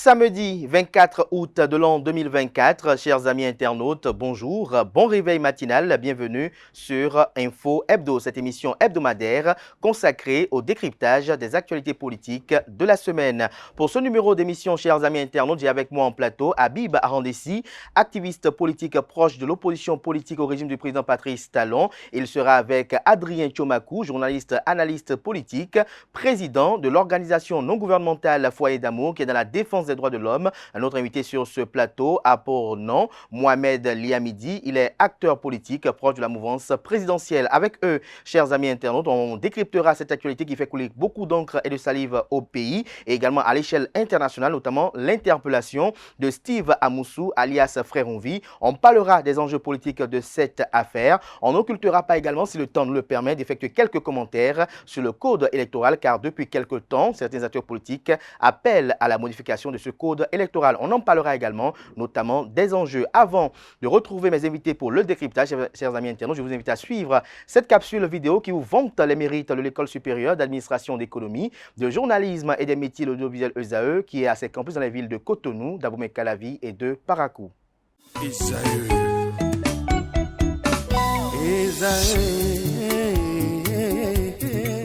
Samedi 24 août de l'an 2024, chers amis internautes, bonjour, bon réveil matinal, bienvenue sur Info Hebdo, cette émission hebdomadaire consacrée au décryptage des actualités politiques de la semaine. Pour ce numéro d'émission, chers amis internautes, j'ai avec moi en plateau Habib Arandessi, activiste politique proche de l'opposition politique au régime du président Patrice Talon. Il sera avec Adrien Tchomakou, journaliste, analyste politique, président de l'organisation non gouvernementale Foyer d'amour qui est dans la défense des droits de l'homme. Un autre invité sur ce plateau a pour nom Mohamed Liamidi. Il est acteur politique proche de la mouvance présidentielle. Avec eux, chers amis internautes, on décryptera cette actualité qui fait couler beaucoup d'encre et de salive au pays et également à l'échelle internationale, notamment l'interpellation de Steve Amoussou, alias Frère Onvi. On parlera des enjeux politiques de cette affaire. On n'occultera pas également, si le temps nous le permet, d'effectuer quelques commentaires sur le code électoral, car depuis quelque temps, certains acteurs politiques appellent à la modification de ce code électoral. On en parlera également, notamment des enjeux. Avant de retrouver mes invités pour le décryptage, chers amis internautes, je vous invite à suivre cette capsule vidéo qui vous vante les mérites de l'École supérieure d'administration d'économie, de journalisme et des métiers de l'audiovisuel ESAE, qui est à ses campus dans les villes de Cotonou, d'Abomey-Calavi et de Parakou.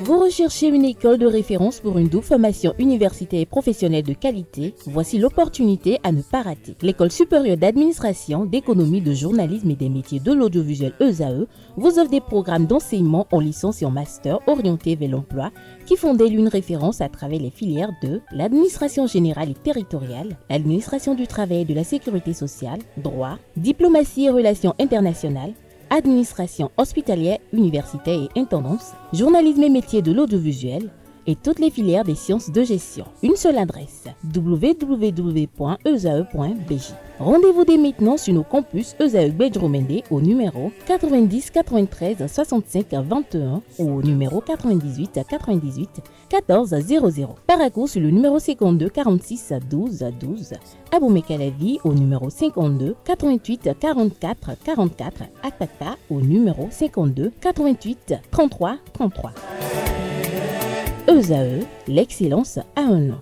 Vous recherchez une école de référence pour une double formation universitaire et professionnelle de qualité? Voici l'opportunité à ne pas rater. L'École supérieure d'administration, d'économie, de journalisme et des métiers de l'audiovisuel ESAE vous offre des programmes d'enseignement en licence et en master orientés vers l'emploi qui font d'elle une référence à travers les filières de l'administration générale et territoriale, l'administration du travail et de la sécurité sociale, droit, diplomatie et relations internationales, administration hospitalière, universitaire et intendance, journalisme et métiers de l'audiovisuel et toutes les filières des sciences de gestion. Une seule adresse, www.esae.bj. Rendez-vous dès maintenant sur nos campus ESAE Bedjromende au numéro 90 93 65 21 ou au numéro 98 98 14 00. Parakou sur le numéro 52 46 12 12. Abomey-Calavi au numéro 52 88 44 44. Akpaka au numéro 52 88 33 33. ESAE, l'excellence a un nom.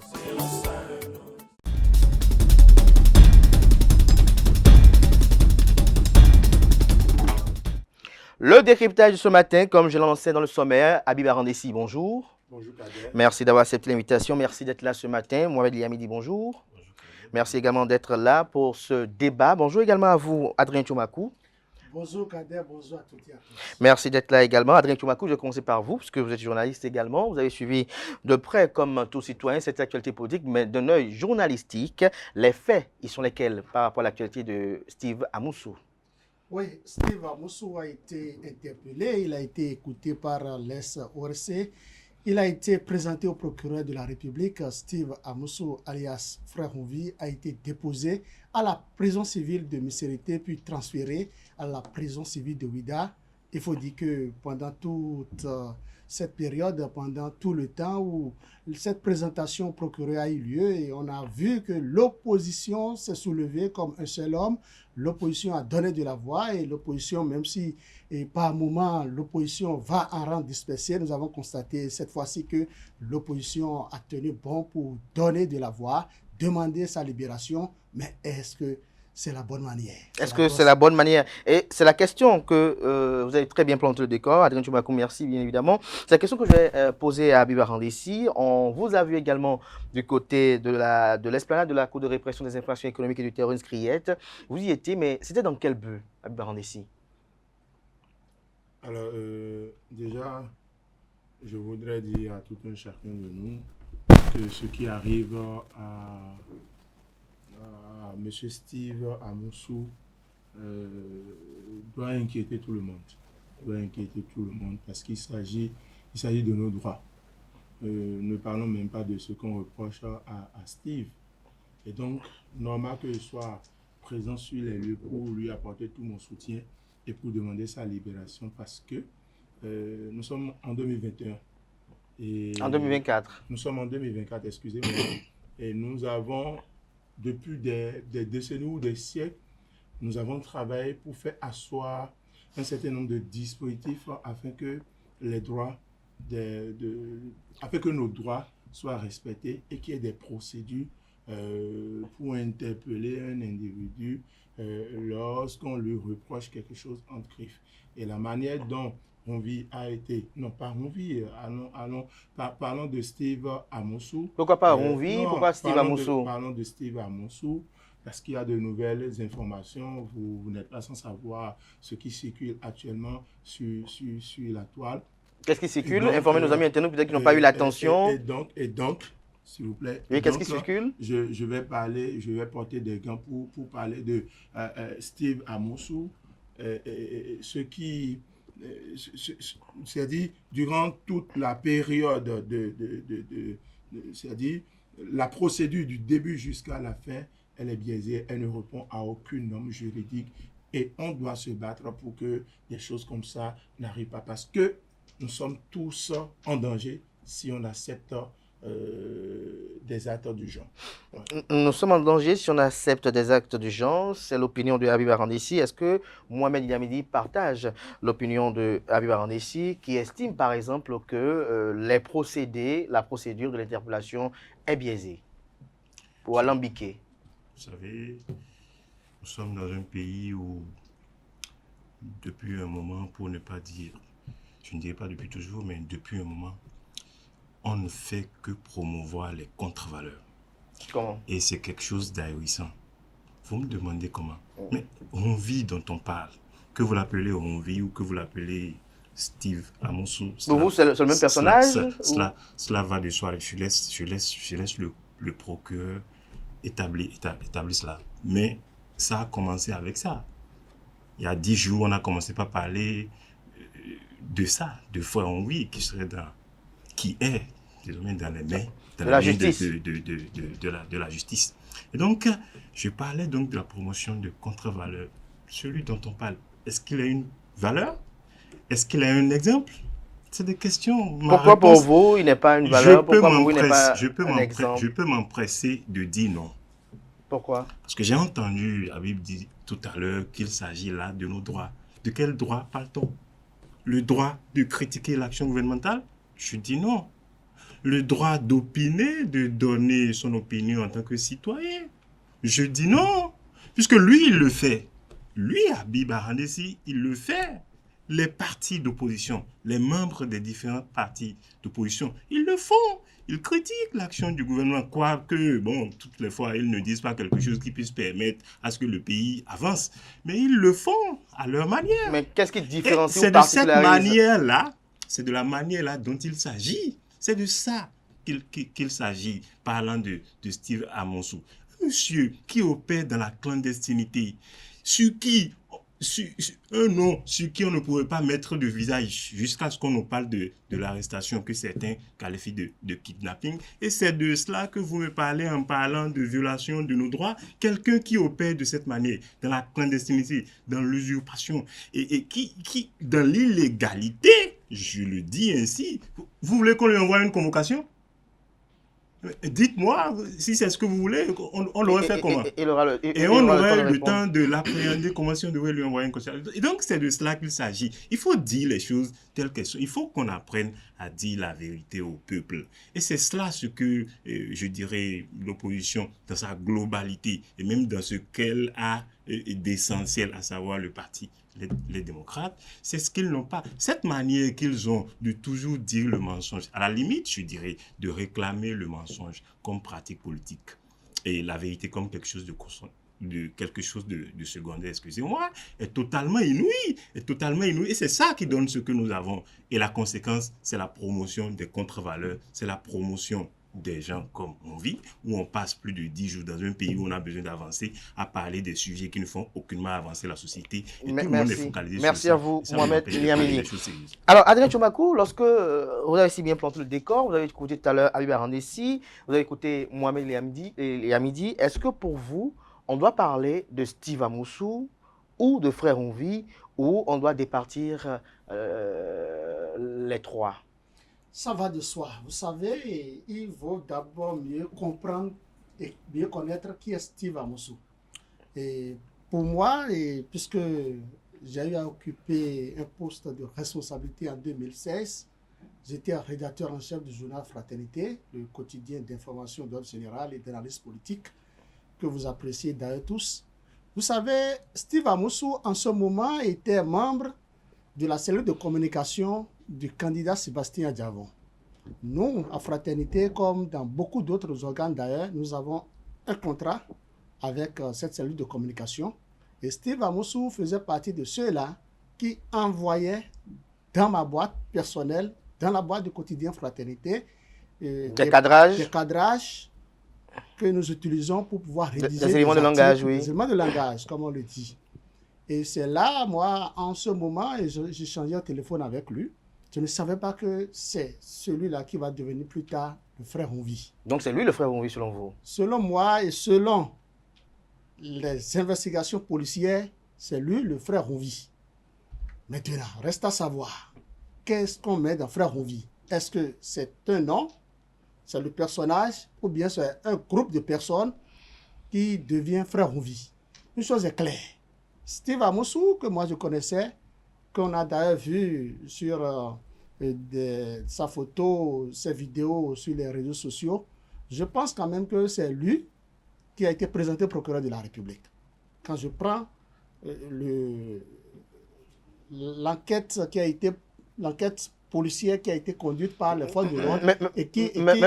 Le décryptage de ce matin, comme je l'annonçais dans le sommaire, Habib Arandessi, bonjour. Bonjour Kader. Merci d'avoir accepté l'invitation, merci d'être là ce matin. Mohamed Liamidi, bonjour. Bonjour Kader. Merci également d'être là pour ce débat. Bonjour également à vous, Adrien Tchomakou. Bonjour Kader, bonjour à toutes et à tous. Merci d'être là également. Adrien Tchomakou, je vais commencer par vous, puisque vous êtes journaliste également. Vous avez suivi de près, comme tout citoyen, cette actualité politique, mais d'un œil journalistique. Les faits, ils sont lesquels par rapport à l'actualité de Steve Amoussou? Oui, Steve Amoussou a été interpellé, il a été écouté par l'ES-ORC. Il a été présenté au procureur de la République. Steve Amoussou, alias Frère Onvi, a été déposé à la prison civile de Misérité, puis transféré à la prison civile de Ouida. Il faut dire que pendant toute cette période, pendant tout le temps où cette présentation au procureur a eu lieu, et on a vu que l'opposition s'est soulevée comme un seul homme. L'opposition a donné de la voix et l'opposition, même si par moment l'opposition va en rang dispersé, nous avons constaté cette fois-ci que l'opposition a tenu bon pour donner de la voix, demander sa libération, mais est-ce que c'est la bonne manière? Est-ce que c'est la bonne manière? Et c'est la question que vous avez très bien planté le décor. Adrien Tchomakou, merci bien évidemment. C'est la question que je vais poser à Habib Arandessi. On vous a vu également du côté de l'esplanade de la Cour de répression des infractions économiques et du terrorisme Criette. Vous y étiez, mais c'était dans quel but, Habib Arandessi? Alors, déjà, je voudrais dire à tout un chacun de nous que ce qui arrive à M. Steve Amoussou doit inquiéter tout le monde. Parce qu'il s'agit de nos droits. Ne parlons même pas de ce qu'on reproche à Steve. Et donc, normal que je sois présent sur les lieux pour lui apporter tout mon soutien et pour demander sa libération parce que nous sommes en 2021. En 2024. Nous sommes en 2024, excusez-moi. Et nous avons, depuis des décennies ou des siècles, nous avons travaillé pour faire asseoir un certain nombre de dispositifs afin que les droits afin que nos droits soient respectés et qu'il y ait des procédures pour interpeller un individu lorsqu'on lui reproche quelque chose entre griffes. Et la manière dont Ronvi a été, non pas Ronvi, parlons de Steve Amoussou. Pourquoi pas Ronvi, pourquoi Steve Amoussou? Parlons de Steve Amoussou, parce qu'il y a de nouvelles informations, vous n'êtes pas sans savoir ce qui circule actuellement sur la toile. Qu'est-ce qui circule? Informez nos amis internautes, peut-être qu'ils n'ont pas eu l'attention. Et donc, s'il vous plaît. Oui, qu'est-ce qui circule? Je vais porter des gants pour parler de Steve Amoussou, c'est-à-dire durant toute la période c'est-à-dire la procédure du début jusqu'à la fin, elle est biaisée, elle ne répond à aucune norme juridique et on doit se battre pour que des choses comme ça n'arrivent pas parce que nous sommes tous en danger si on accepte des actes du genre. Ouais. Nous sommes en danger si on accepte des actes du genre. C'est l'opinion de Habib Arandessi. Est-ce que Mohamed Yamidi partage l'opinion de Habib Arandessi qui estime par exemple que la procédure de l'interpellation est biaisée ou alambiquée? Vous savez, nous sommes dans un pays où depuis un moment, pour ne pas dire, je ne dirais pas depuis toujours, mais depuis un moment, on ne fait que promouvoir les contre-valeurs. Comment? Et c'est quelque chose d'ahurissant. Vous me demandez comment. Mais Ronvi dont on parle, que vous l'appelez Ronvi ou que vous l'appelez Steve Amoussou. Pour vous, c'est le même personnage? Cela va de soi. Je laisse le procureur établir cela. Mais ça a commencé avec ça. Il y a 10 jours, on a commencé par parler de ça, de Frère Ronvi qui est désormais dans les mains de la justice. De la justice. Et donc, je parlais donc de la promotion de contre-valeurs. Celui dont on parle, est-ce qu'il a une valeur? Est-ce qu'il a un exemple? C'est des questions. Pourquoi pour vous, il n'est pas une valeur? Pourquoi pour vous, il n'est pas un exemple? Je peux m'empresser de dire non. Pourquoi? Parce que j'ai entendu Habib dire tout à l'heure qu'il s'agit là de nos droits. De quel droit parle-t-on? Le droit de critiquer l'action gouvernementale? Je dis non. Le droit d'opiner, de donner son opinion en tant que citoyen? Je dis non. Puisque lui, il le fait. Lui, Habib Arandessi, il le fait. Les partis d'opposition, les membres des différents partis d'opposition, ils le font. Ils critiquent l'action du gouvernement, quoique, bon, toutes les fois, ils ne disent pas quelque chose qui puisse permettre à ce que le pays avance. Mais ils le font à leur manière. Mais qu'est-ce qui différencie ou c'est de cette manière-là, c'est de la manière-là dont il s'agit. C'est de ça qu'il s'agit, parlant de Steve Amoussou. Monsieur qui opère dans la clandestinité, sur qui on ne pouvait pas mettre de visage jusqu'à ce qu'on nous parle de l'arrestation que certains qualifient de kidnapping. Et c'est de cela que vous me parlez en parlant de violation de nos droits. Quelqu'un qui opère de cette manière, dans la clandestinité, dans l'usurpation et qui dans l'illégalité, je le dis ainsi, vous voulez qu'on lui envoie une convocation? Dites-moi si c'est ce que vous voulez, on l'aurait fait comment? Et on aurait eu le temps de l'appréhender, comment si on devait lui envoyer une convocation. Et donc c'est de cela qu'il s'agit. Il faut dire les choses telles qu'elles sont. Il faut qu'on apprenne à dire la vérité au peuple. Et c'est cela ce que, je dirais, l'opposition dans sa globalité, et même dans ce qu'elle a d'essentiel, à savoir le parti, les démocrates, c'est ce qu'ils n'ont pas. Cette manière qu'ils ont de toujours dire le mensonge, à la limite, je dirais, de réclamer le mensonge comme pratique politique et la vérité comme quelque chose de secondaire, excusez-moi, est totalement inouï. Et c'est ça qui donne ce que nous avons. Et la conséquence, c'est la promotion des contre-valeurs, c'est la promotion des gens comme on vit, où on passe plus de 10 jours dans un pays où on a besoin d'avancer à parler des sujets qui ne font aucunement avancer la société. Et tout le monde est focalisé sur ça. Merci à vous, Mohamed Yamini. Alors, Adrien Tchoumakou, lorsque vous avez si bien planté le décor, vous avez écouté tout à l'heure Habib Arandessi, vous avez écouté Mohamed Yamidi, est-ce que pour vous, on doit parler de Steve Amoussou ou de Frère Ronvi, ou on doit départir les trois? Ça va de soi. Vous savez, il vaut d'abord mieux comprendre et mieux connaître qui est Steve Amoussou. Et pour moi, puisque j'ai eu à occuper un poste de responsabilité en 2016, J'étais rédacteur en chef du journal Fraternité, le quotidien d'information d'ordre général et d'analyse politique que vous appréciez d'ailleurs tous. Vous savez, Steve Amoussou, en ce moment, était membre de la cellule de communication du candidat Sébastien Diavon. Nous, à Fraternité, comme dans beaucoup d'autres organes d'ailleurs, nous avons un contrat avec cette cellule de communication. Et Steve Amoussou faisait partie de ceux-là qui envoyaient dans ma boîte personnelle, dans la boîte du quotidien Fraternité, des cadrages que nous utilisons pour pouvoir rédiger des éléments de langage, oui. Des éléments de langage, comme on le dit. Et c'est là, moi, en ce moment, j'ai changé un téléphone avec lui. Je ne savais pas que c'est celui-là qui va devenir plus tard le frère Onvi. Donc c'est lui le frère Onvi selon vous? Selon moi et selon les investigations policières, c'est lui le frère Onvi. Maintenant, reste à savoir, qu'est-ce qu'on met dans frère Onvi? Est-ce que c'est un nom, c'est le personnage, ou bien c'est un groupe de personnes qui devient frère Onvi? Une chose est claire. Steve Amoussou, que moi je connaissais, qu'on a d'ailleurs vu sur sa photo, ses vidéos sur les réseaux sociaux, je pense quand même que c'est lui qui a été présenté au procureur de la République. Quand je prends l'enquête policière qui a été conduite par les forces de l'ordre.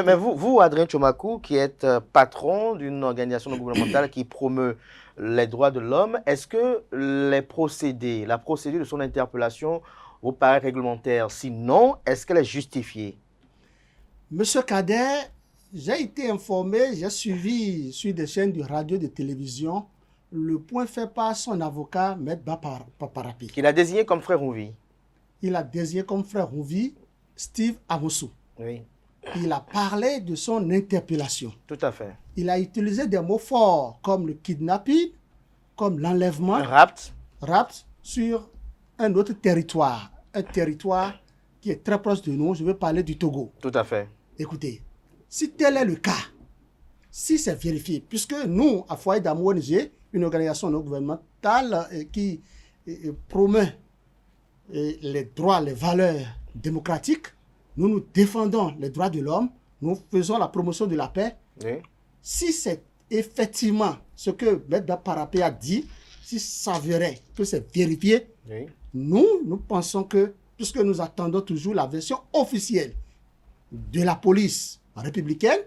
Mais vous, Adrien Tchomakou, qui êtes patron d'une organisation non gouvernementale qui promeut les droits de l'homme, est-ce que la procédure de son interpellation vous paraît réglementaire? Sinon, est-ce qu'elle est justifiée? Monsieur Kader, j'ai été informé, j'ai suivi sur des chaînes de radio et de télévision le point fait par son avocat, M. Paparapi. Qu'il a désigné comme frère Onvi. Il a désigné comme frère Onvi Steve Amoussou. Oui. Il a parlé de son interpellation. Tout à fait. Il a utilisé des mots forts comme le kidnapping, comme l'enlèvement, rapt sur un autre territoire. Un territoire qui est très proche de nous. Je veux parler du Togo. Tout à fait. Écoutez, si tel est le cas, si c'est vérifié, puisque nous, à Foyer d'Amour ONG, une organisation non gouvernementale qui promeut les droits, les valeurs démocratiques, nous défendons les droits de l'homme, nous faisons la promotion de la paix. Oui. Si c'est effectivement ce que M. Parapé a dit, si ça s'avérait que c'est vérifié, oui, nous pensons que, puisque nous attendons toujours la version officielle de la police républicaine,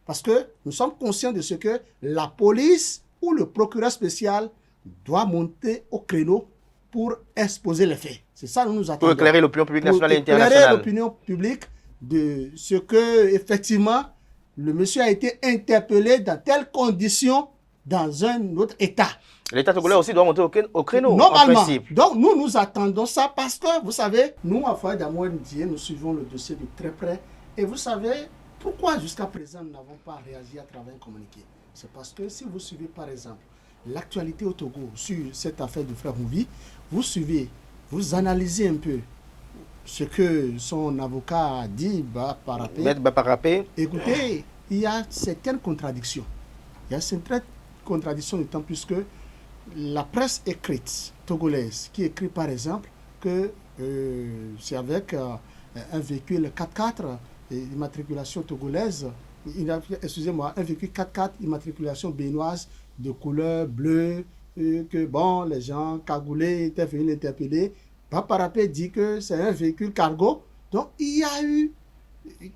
parce que nous sommes conscients de ce que la police ou le procureur spécial doit monter au créneau pour exposer les faits. C'est ça que nous attendons. Pour éclairer l'opinion publique nationale et internationale. Pour éclairer l'opinion publique de ce que, effectivement, le monsieur a été interpellé dans telles conditions dans un autre État. L'État togolais aussi doit monter au créneau, normalement, en principe. Donc, nous attendons ça parce que, vous savez, nous, à Foyer d'Amour ONG, nous suivons le dossier de très près. Et vous savez, pourquoi jusqu'à présent nous n'avons pas réagi à travers un communiqué? C'est parce que si vous suivez, par exemple, l'actualité au Togo sur cette affaire du frère Onvi, vous suivez, vous analysez un peu ce que son avocat a dit, Parapé. Écoutez, il y a certaines contradictions. Il y a certaines contradictions d'autant plus que la presse écrite togolaise qui écrit par exemple que c'est avec un véhicule 4x4 immatriculation togolaise, excusez-moi, un véhicule 4x4 immatriculation béninoise de couleur bleue, que bon, les gens cagoulés étaient venus l'interpeller. Paparapé dit que c'est un véhicule cargo. Donc il y a eu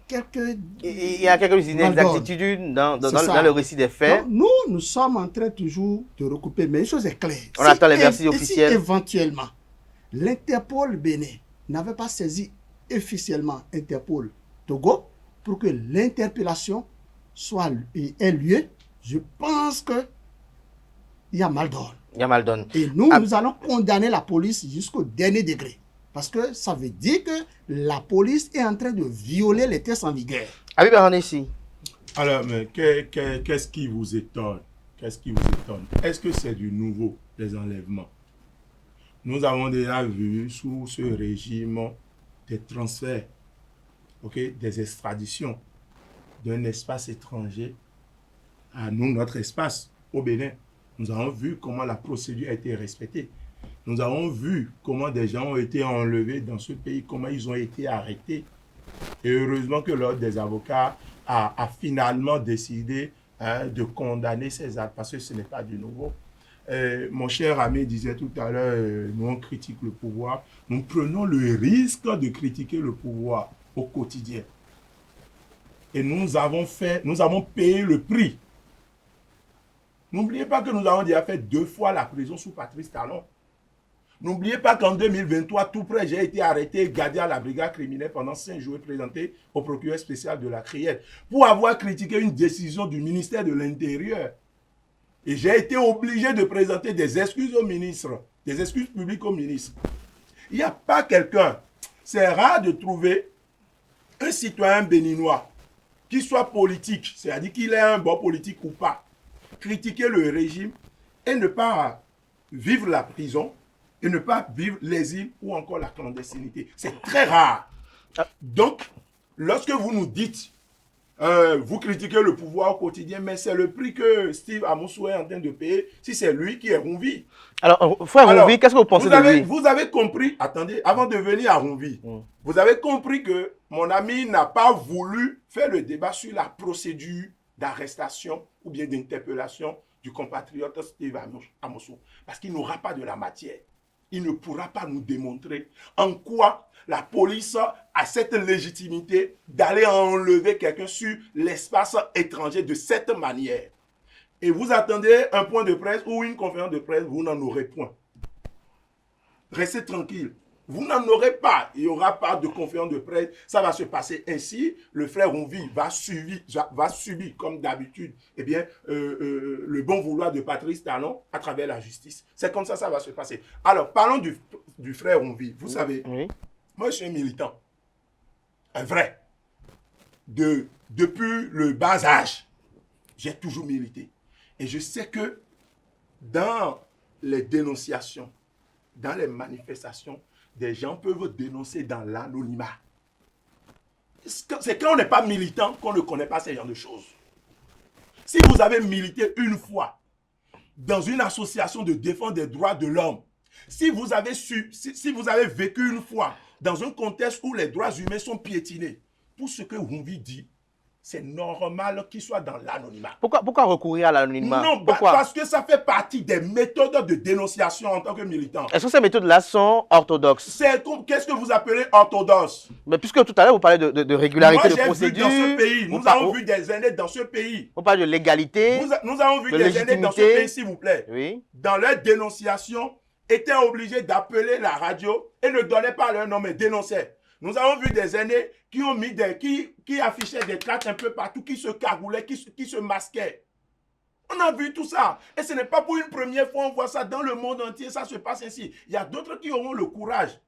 quelques inexactitudes dans le récit des faits. Donc, nous sommes en train toujours de recouper, mais une chose est claire. On attend les versions officielles. Si éventuellement l'Interpol Bénin n'avait pas saisi officiellement Interpol Togo pour que l'interpellation ait lieu, je pense que il y a mal donne. Il y a mal donne. Et nous allons condamner la police jusqu'au dernier degré. Parce que ça veut dire que la police est en train de violer les tests en vigueur. Habib Ahanessi. Alors, mais qu'est-ce qui vous étonne? Qu'est-ce qui vous étonne? Est-ce que c'est du nouveau, les enlèvements? Nous avons déjà vu sous ce régime des transferts, des extraditions d'un espace étranger à nous, notre espace, au Bénin. Nous avons vu comment la procédure a été respectée. Nous avons vu comment des gens ont été enlevés dans ce pays, comment ils ont été arrêtés. Et heureusement que l'ordre des avocats a finalement décidé de condamner ces actes, parce que ce n'est pas du nouveau. Mon cher ami disait tout à l'heure, nous on critique le pouvoir, nous prenons le risque de critiquer le pouvoir au quotidien. Et nous avons payé le prix. N'oubliez pas que nous avons déjà fait 2 fois la prison sous Patrice Talon. N'oubliez pas qu'en 2023, tout près, j'ai été arrêté et gardé à la brigade criminelle pendant 5 jours et présenté au procureur spécial de la Criette pour avoir critiqué une décision du ministère de l'Intérieur. Et j'ai été obligé de présenter des excuses au ministre, des excuses publiques au ministre. Il n'y a pas quelqu'un, c'est rare de trouver un citoyen béninois qui soit politique, c'est-à-dire qu'il ait un bon politique ou pas, critiquer le régime et ne pas vivre la prison, et ne pas vivre l'exil ou encore la clandestinité. C'est très rare. Donc, lorsque vous nous dites, vous critiquez le pouvoir au quotidien, mais c'est le prix que Steve Amousou est en train de payer si c'est lui qui est Rumvi. Alors, frère Rumvi, qu'est-ce que vous pensez de lui? Vous avez compris, attendez, avant de venir à Rumvi, vous avez compris que mon ami n'a pas voulu faire le débat sur la procédure d'arrestation ou bien d'interpellation du compatriote Steve Amousou, parce qu'il n'aura pas de la matière. Il ne pourra pas nous démontrer en quoi la police a cette légitimité d'aller enlever quelqu'un sur l'espace étranger de cette manière. Et vous attendez un point de presse ou une conférence de presse, vous n'en aurez point. Restez tranquille. Vous n'en aurez pas. Il n'y aura pas de conférence de presse. Ça va se passer ainsi. Le frère Rumvi va subir comme d'habitude, eh bien, le bon vouloir de Patrice Talon à travers la justice. C'est comme ça va se passer. Alors, parlons du frère Rumvi. Vous savez, moi, je suis un militant. Un vrai. Depuis le bas âge, j'ai toujours milité. Et je sais que dans les dénonciations, dans les manifestations, des gens peuvent dénoncer dans l'anonymat. C'est quand on n'est pas militant qu'on ne connaît pas ces genres de choses. Si vous avez milité une fois dans une association de défense des droits de l'homme, si vous avez vécu une fois dans un contexte où les droits humains sont piétinés, tout ce que Rumvi dit, c'est normal qu'il soit dans l'anonymat. Pourquoi recourir à l'anonymat? Non, parce que ça fait partie des méthodes de dénonciation en tant que militant. Est-ce que ces méthodes-là sont orthodoxes? Qu'est-ce que vous appelez orthodoxe? Mais puisque tout à l'heure, vous parlez de régularité de procédure. Dans ce pays, nous avons vu des aînés dans ce pays. On parle de légalité. Nous avons vu des aînés dans ce pays, s'il vous plaît. Oui. Dans leur dénonciation, étaient obligés d'appeler la radio et ne donnaient pas leur nom, mais dénonçaient. Nous avons vu des aînés qui ont mis qui affichaient des tracts un peu partout, qui se cagoulaient, qui se masquaient. On a vu tout ça. Et ce n'est pas pour une première fois, on voit ça dans le monde entier, ça se passe ainsi. Il y a d'autres qui auront le courage,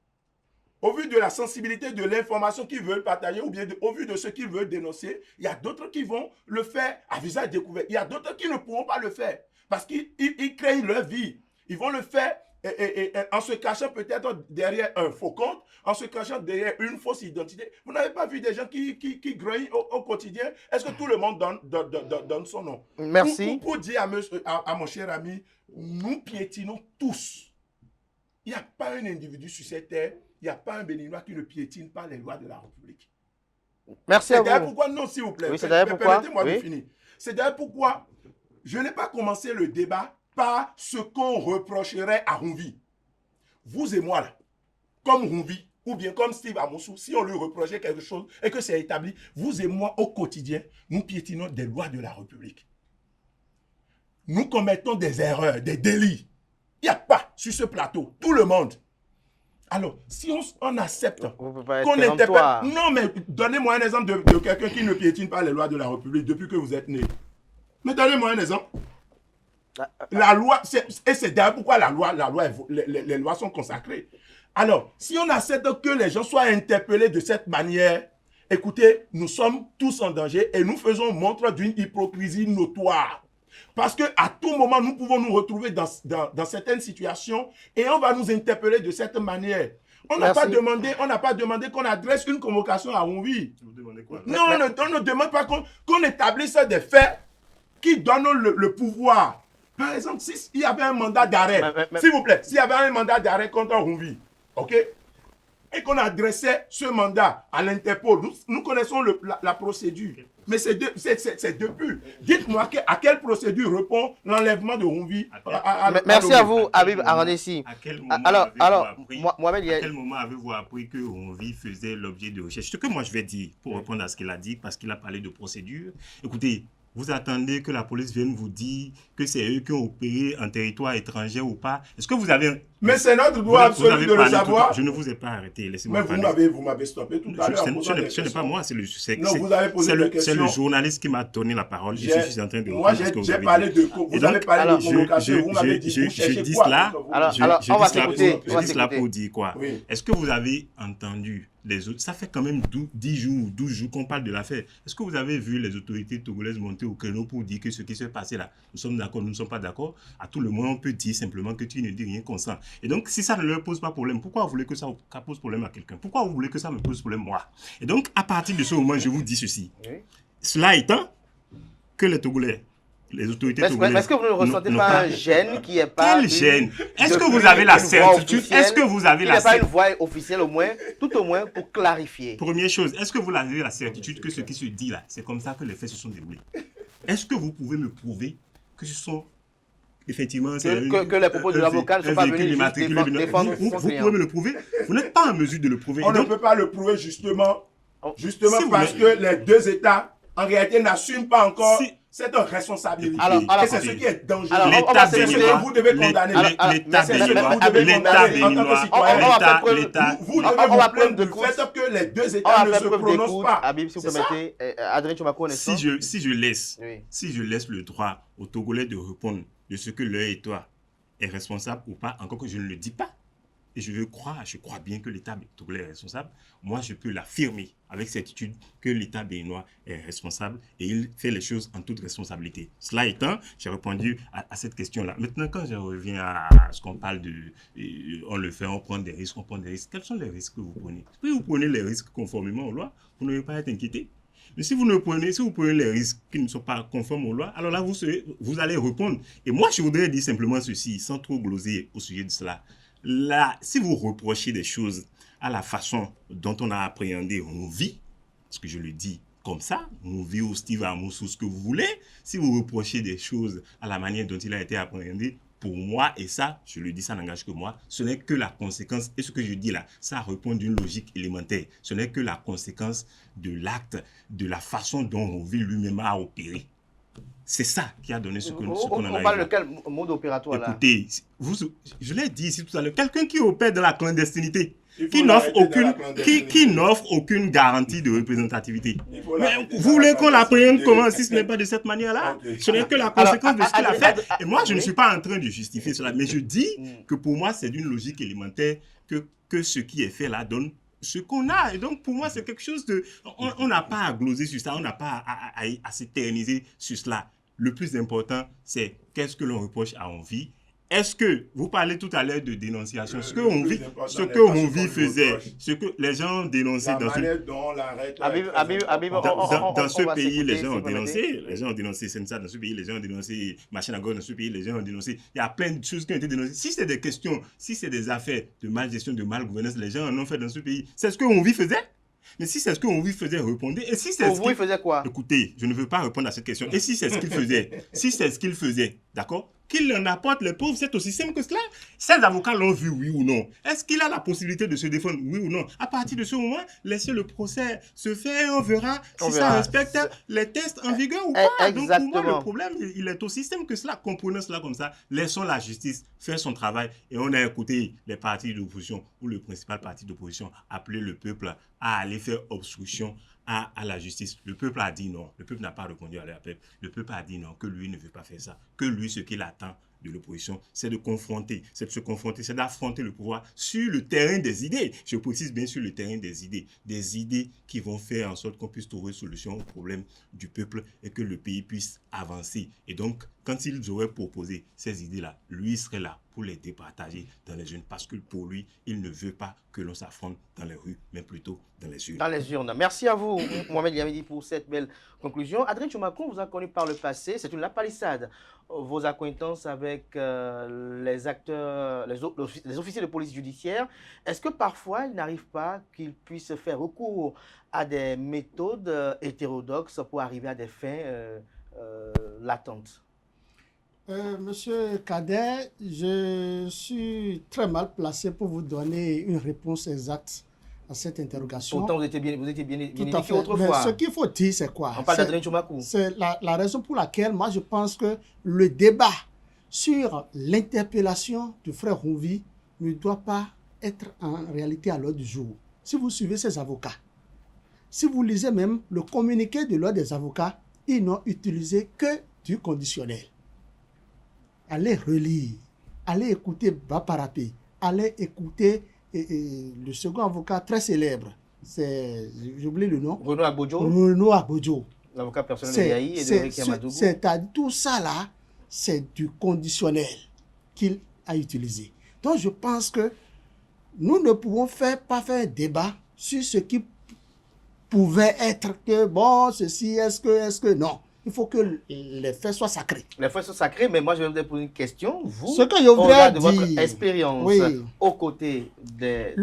au vu de la sensibilité de l'information qu'ils veulent partager, ou bien au vu de ce qu'ils veulent dénoncer, il y a d'autres qui vont le faire à visage découvert. Il y a d'autres qui ne pourront pas le faire, parce qu'ils craignent leur vie. Ils vont le faire en se cachant peut-être derrière un faux compte, en se cachant derrière une fausse identité. Vous n'avez pas vu des gens qui grouillent au quotidien? Est-ce que tout le monde donne son nom? Merci. Pour dire à mon cher ami, nous piétinons tous. Il n'y a pas un individu sur cette terre, il n'y a pas un Béninois qui ne piétine pas les lois de la République. Merci à vous. C'est d'ailleurs pourquoi, non, s'il vous plaît, oui, permettez-moi de finir. C'est d'ailleurs pourquoi je n'ai pas commencé le débat par ce qu'on reprocherait à Rumvi. Vous et moi, là, comme Rumvi, ou bien comme Steve Amousou, si on lui reprochait quelque chose et que c'est établi, vous et moi, au quotidien, nous piétinons des lois de la République. Nous commettons des erreurs, des délits. Il n'y a pas sur ce plateau, tout le monde. Alors, si on accepte qu'on interpelle... Non, mais donnez-moi un exemple de quelqu'un qui ne piétine pas les lois de la République depuis que vous êtes né. Mais donnez-moi un exemple. La loi, et c'est d'ailleurs pourquoi les lois sont consacrées. Alors, si on accepte que les gens soient interpellés de cette manière, écoutez, nous sommes tous en danger et nous faisons montre d'une hypocrisie notoire. Parce qu'à tout moment, nous pouvons nous retrouver dans certaines situations et on va nous interpeller de cette manière. On n'a pas demandé qu'on adresse une convocation à Rumvi. Non, on ne demande pas qu'on établisse des faits qui donnent le pouvoir. Par exemple, s'il y avait un mandat d'arrêt, s'il vous plaît, s'il y avait un mandat d'arrêt contre Rumvi, ok? et qu'on adressait ce mandat à l'Interpol. Nous connaissons la procédure. Mais c'est depuis. Dites-moi à quelle procédure répond l'enlèvement de Honvi. Merci à vous, Habib Arandessi. À quel moment avez-vous appris que Honvi faisait l'objet de recherche? Ce que moi je vais dire, pour répondre à ce qu'il a dit, parce qu'il a parlé de procédure, écoutez, vous attendez que la police vienne vous dire que c'est eux qui ont opéré en territoire étranger ou pas? Est-ce que vous avez... Mais c'est notre droit absolu de le savoir. Je ne vous ai pas arrêté, laissez-moi parler. Mais vous m'avez stoppé tout à l'heure. Ce n'est pas moi, c'est le journaliste qui m'a donné la parole. Je suis en train de... Moi, j'ai parlé de... Vous avez parlé de convocation, vous m'avez dit, vous cherchez quoi? Je dis cela pour dire quoi? Est-ce que vous avez entendu les autres? Ça fait quand même 10 jours ou 12 jours qu'on parle de l'affaire. Est-ce que vous avez vu les autorités togolaises monter au créneau pour dire que ce qui s'est passé là, nous sommes d'accord, nous ne sommes pas d'accord? À tout le moins, on peut dire simplement que tu ne dis rien consent. Et donc, si ça ne leur pose pas problème, pourquoi vous voulez que ça pose problème à quelqu'un? Pourquoi vous voulez que ça me pose problème moi? Et donc, à partir de ce moment, je vous dis ceci. Cela étant, que les Togolais, les autorités togolaises... Est-ce que vous ne ressentez pas un gêne qui est pas... Quel gêne? Est-ce que vous avez la certitude? Est-ce que vous avez la certitude? Il n'y a pas une voix officielle tout au moins pour clarifier. Première chose, est-ce que vous avez la certitude que ce qui se dit là, c'est comme ça que les faits se sont déroulés? Est-ce que vous pouvez me prouver que ce sont... Effectivement, que les propos de l'avocat ne sont pas venus défendre vous pouvez me le prouver? Vous n'êtes pas en mesure de le prouver. On ne peut pas le prouver justement parce que les deux États, en réalité, n'assument pas encore cette responsabilité. Et c'est ce qui est dangereux. Vous devez condamner. Vous devez vous plaindre du fait que les deux États ne se prononcent pas. Habib, si vous permettez, Adrien Tchoumakou, si je laisse le droit aux Togolais de répondre de ce que leur État est responsable ou pas, encore que je ne le dis pas, et je crois bien que l'État togolais est responsable, moi je peux l'affirmer avec certitude que l'État béninois est responsable et il fait les choses en toute responsabilité. Cela étant, j'ai répondu à cette question-là. Maintenant, quand je reviens à ce qu'on parle de... on le fait, on prend des risques. Quels sont les risques que vous prenez? Si vous prenez les risques conformément aux lois, vous n'allez pas être inquiété. Mais si vous prenez les risques qui ne sont pas conformes aux lois, alors là, vous allez répondre. Et moi, je voudrais dire simplement ceci, sans trop gloser au sujet de cela. Là, si vous reprochez des choses à la façon dont on a appréhendé Honvi, parce que je le dis comme ça, Honvi ou Steve Amoussou, ce que vous voulez, si vous reprochez des choses à la manière dont il a été appréhendé, pour moi, et ça, je le dis, ça n'engage que moi, ce n'est que la conséquence, et ce que je dis là, ça répond d'une logique élémentaire, ce n'est que la conséquence de l'acte, de la façon dont Honvi lui-même a opéré. C'est ça qui a donné ce qu'on en a eu. On parle de quel mode opératoire là? Écoutez, je l'ai dit ici tout à l'heure, quelqu'un qui opère dans la clandestinité, qui n'offre aucune garantie de représentativité. Mais vous voulez qu'on l'appréhende comment si ce n'est pas de cette manière-là? Ce n'est que la conséquence de ce qu'il a fait. Et moi, je ne suis pas en train de justifier cela, mais je dis que pour moi, c'est d'une logique élémentaire que ce qui est fait là donne ce qu'on a. Et donc, pour moi, c'est quelque chose de... On n'a pas à gloser sur ça, on n'a pas à s'éterniser sur cela. Le plus important, c'est qu'est-ce que l'on reproche à Honvi. Est-ce que, vous parlez tout à l'heure de dénonciation, ce que Honvi faisait, ce que les gens ont dénoncé dans ce pays, les gens ont dénoncé Sensa, dans ce pays, les gens ont dénoncé Machinago, dans ce pays, les gens ont dénoncé, il y a plein de choses qui ont été dénoncées. Si c'est des questions, si c'est des affaires de malgestion, de malgouvernance, les gens en ont fait dans ce pays. C'est ce que Honvi faisait. Mais si c'est ce qu'on lui faisait, répondez. Et si c'est pour vous, il faisait quoi? Écoutez, je ne veux pas répondre à cette question. Et si c'est ce qu'il faisait, d'accord? Qu'il en apporte les pauvres, c'est aussi simple que cela. Ces avocats l'ont vu, oui ou non? Est-ce qu'il a la possibilité de se défendre, oui ou non? À partir de ce moment, laissez le procès se faire, on verra si ça respecte les tests en vigueur ou pas. Donc pour moi, le problème, il est aussi simple que cela. Comprenons cela comme ça. Laissons la justice faire son travail et on a écouté les partis d'opposition ou le principal parti d'opposition appeler le peuple à aller faire obstruction à la justice. Le peuple a dit non. Le peuple n'a pas répondu à l'appel. Le peuple a dit non, que lui ne veut pas faire ça. Que lui, ce qu'il attend de l'opposition, c'est de confronter, c'est de se confronter, c'est d'affronter le pouvoir sur le terrain des idées. Je précise bien sur le terrain des idées qui vont faire en sorte qu'on puisse trouver solution au problème du peuple et que le pays puisse avancer. Et donc, quand ils auraient proposé ces idées-là, lui serait là pour les départager dans les urnes. Parce que pour lui, il ne veut pas que l'on s'affronte dans les rues, mais plutôt dans les urnes. Dans les urnes. Merci à vous, Mohamed Yamidi, pour cette belle conclusion. Adrien Tchoumakou vous a connu par le passé. C'est une lapalissade. Vos acquaintances avec les acteurs, les officiers de police judiciaire. Est-ce que parfois, il n'arrive pas qu'ils puissent faire recours à des méthodes hétérodoxes pour arriver à des fins latentes? Monsieur Kader, je suis très mal placé pour vous donner une réponse exacte à cette interrogation. Pourtant, vous étiez bien indiqué autrefois. Mais ce qu'il faut dire, c'est quoi? On parle d'Adrien Tchoumakou. C'est la raison pour laquelle moi je pense que le débat sur l'interpellation du frère Rouvi ne doit pas être en réalité à l'ordre du jour. Si vous suivez ces avocats, si vous lisez même le communiqué de l'ordre des avocats, ils n'ont utilisé que du conditionnel. Allez relire, allez écouter Baparapé, allez écouter le second avocat très célèbre, j'oublie le nom. Renaud Agbodjo. L'avocat personnel de Yahi et de Eric Yamadougou. C'est-à-dire tout ça là, c'est du conditionnel qu'il a utilisé. Donc je pense que nous ne pouvons pas faire un débat sur ce qui pouvait être que bon, ceci, est-ce que non. Il faut que les faits soient sacrés. Les faits sont sacrés, mais moi je vais vous poser une question. Vous, ce que je voudrais de dire, votre expérience aux côtés des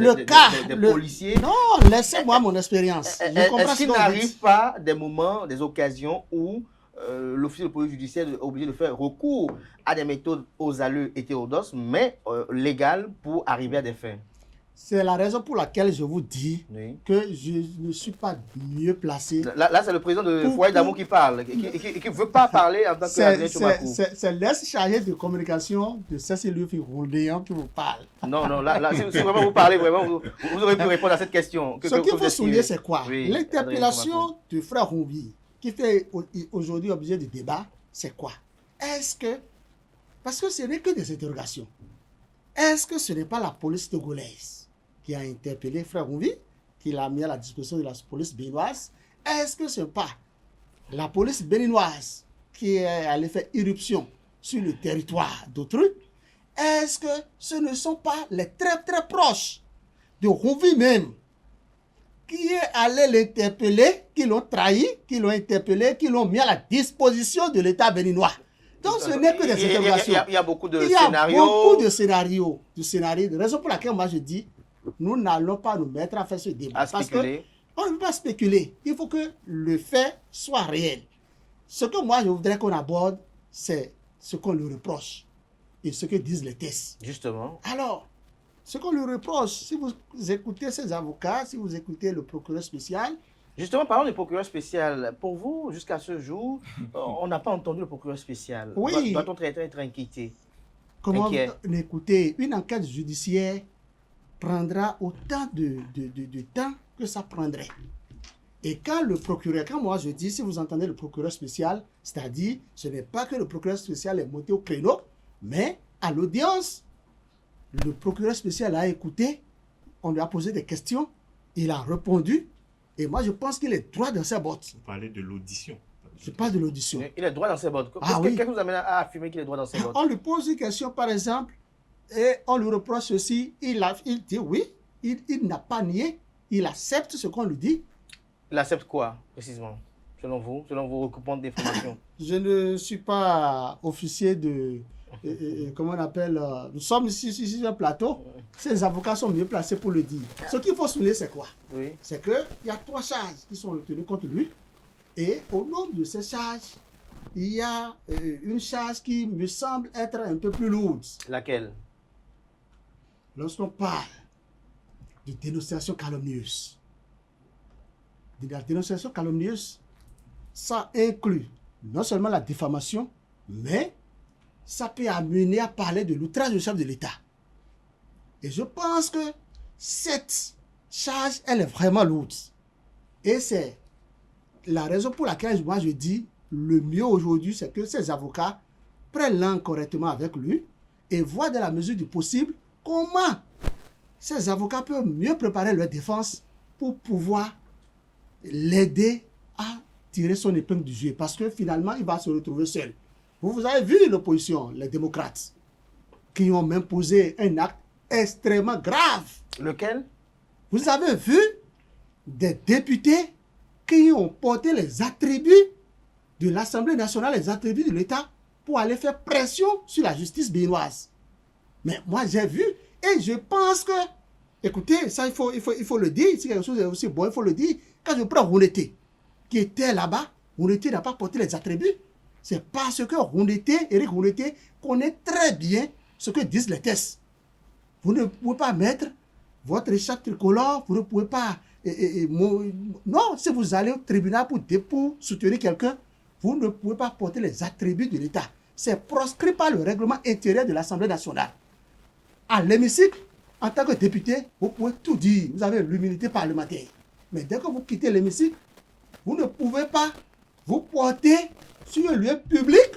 policiers. Non, laissez-moi mon expérience. Est-ce qu'il n'arrive pas des moments, des occasions où l'officier de police judiciaire est obligé de faire recours à des méthodes aux allures hétérodoxes, mais légales pour arriver à des fins? C'est la raison pour laquelle je vous dis que je ne suis pas mieux placé. Là c'est le président de Foyer d'Amour qui parle, qui ne veut pas parler en tant que Adrien Tchoumakou. C'est l'ex-chargé de communication de Cécile Rouléan qui vous parle. Non, là si vraiment vous parlez, vraiment, vous aurez pu répondre à cette question. Ce qu'il faut souligner, c'est quoi? L'interpellation du frère Rouvi, qui fait aujourd'hui objet de débat, c'est quoi? Est-ce que, parce que ce n'est que des interrogations, est-ce que ce n'est pas la police togolaise qui a interpellé frère Rouvi, qui l'a mis à la disposition de la police béninoise? Est-ce que ce n'est pas la police béninoise qui est allée faire irruption sur le territoire d'autrui? Est-ce que ce ne sont pas les très très proches de Rouvi même qui est allé l'interpeller, qui l'ont trahi, qui l'ont interpellé, qui l'ont mis à la disposition de l'État béninois? Donc ce n'est que des interrogations. Il y a beaucoup de scénarios. Il y a beaucoup de scénarios. De raison pour laquelle moi je dis, nous n'allons pas nous mettre à faire ce débat. Parce qu'on ne peut pas spéculer. Il faut que le fait soit réel. Ce que moi je voudrais qu'on aborde, c'est ce qu'on lui reproche et ce que disent les tests. Justement. Alors, ce qu'on lui reproche, si vous écoutez ces avocats, si vous écoutez le procureur spécial. Justement, parlons du procureur spécial. Pour vous, jusqu'à ce jour, on n'a pas entendu le procureur spécial. Oui. Doit-on être inquiété? Comment écoutez, une enquête judiciaire prendra autant de temps que ça prendrait. Et quand le procureur, quand moi je dis, si vous entendez le procureur spécial, c'est-à-dire, ce n'est pas que le procureur spécial est monté au créneau, mais à l'audience, le procureur spécial a écouté, on lui a posé des questions, il a répondu, et moi je pense qu'il est droit dans ses bottes. Vous parlez de l'audition. Je parle de l'audition. Il est droit dans ses bottes. Qu'est-ce qui vous amène à affirmer qu'il est droit dans ses bottes? On lui pose une question, par exemple, et on lui reproche ceci, il dit oui, il n'a pas nié, il accepte ce qu'on lui dit. Il accepte quoi, précisément, selon vos recoupements d'informations? Je ne suis pas officier de... comment on appelle... nous sommes ici sur un plateau, ces avocats sont mieux placés pour le dire. Ce qu'il faut souligner, c'est quoi? C'est qu'il y a 3 charges qui sont retenues contre lui, et au nombre de ces charges, il y a une charge qui me semble être un peu plus lourde. Laquelle? Lorsqu'on parle de dénonciation calomnieuse, la dénonciation calomnieuse, ça inclut non seulement la diffamation, mais ça peut amener à parler de l'outrage du chef de l'État. Et je pense que cette charge, elle est vraiment lourde. Et c'est la raison pour laquelle moi je dis, le mieux aujourd'hui, c'est que ces avocats prennent langue correctement avec lui et voient dans la mesure du possible comment ces avocats peuvent mieux préparer leur défense pour pouvoir l'aider à tirer son épingle du jeu. Parce que finalement, il va se retrouver seul. Vous avez vu l'opposition, les démocrates. qui ont même posé un acte extrêmement grave. Lequel? Vous avez vu des députés qui ont porté les attributs de l'Assemblée nationale, les attributs de l'État, pour aller faire pression sur la justice béninoise. Mais moi, j'ai vu, et je pense que, écoutez, ça, il faut le dire, si quelque chose est aussi bon, il faut le dire. Quand je prends Rouneté, qui était là-bas, Rouneté n'a pas porté les attributs. C'est parce que Éric Rouneté, connaît très bien ce que disent les tests. Vous ne pouvez pas mettre votre écharpe tricolore, vous ne pouvez pas... non, si vous allez au tribunal pour soutenir quelqu'un, vous ne pouvez pas porter les attributs de l'État. C'est proscrit par le règlement intérieur de l'Assemblée nationale. À l'hémicycle, en tant que député, vous pouvez tout dire. Vous avez l'immunité parlementaire. Mais dès que vous quittez l'hémicycle, vous ne pouvez pas vous porter sur un lieu public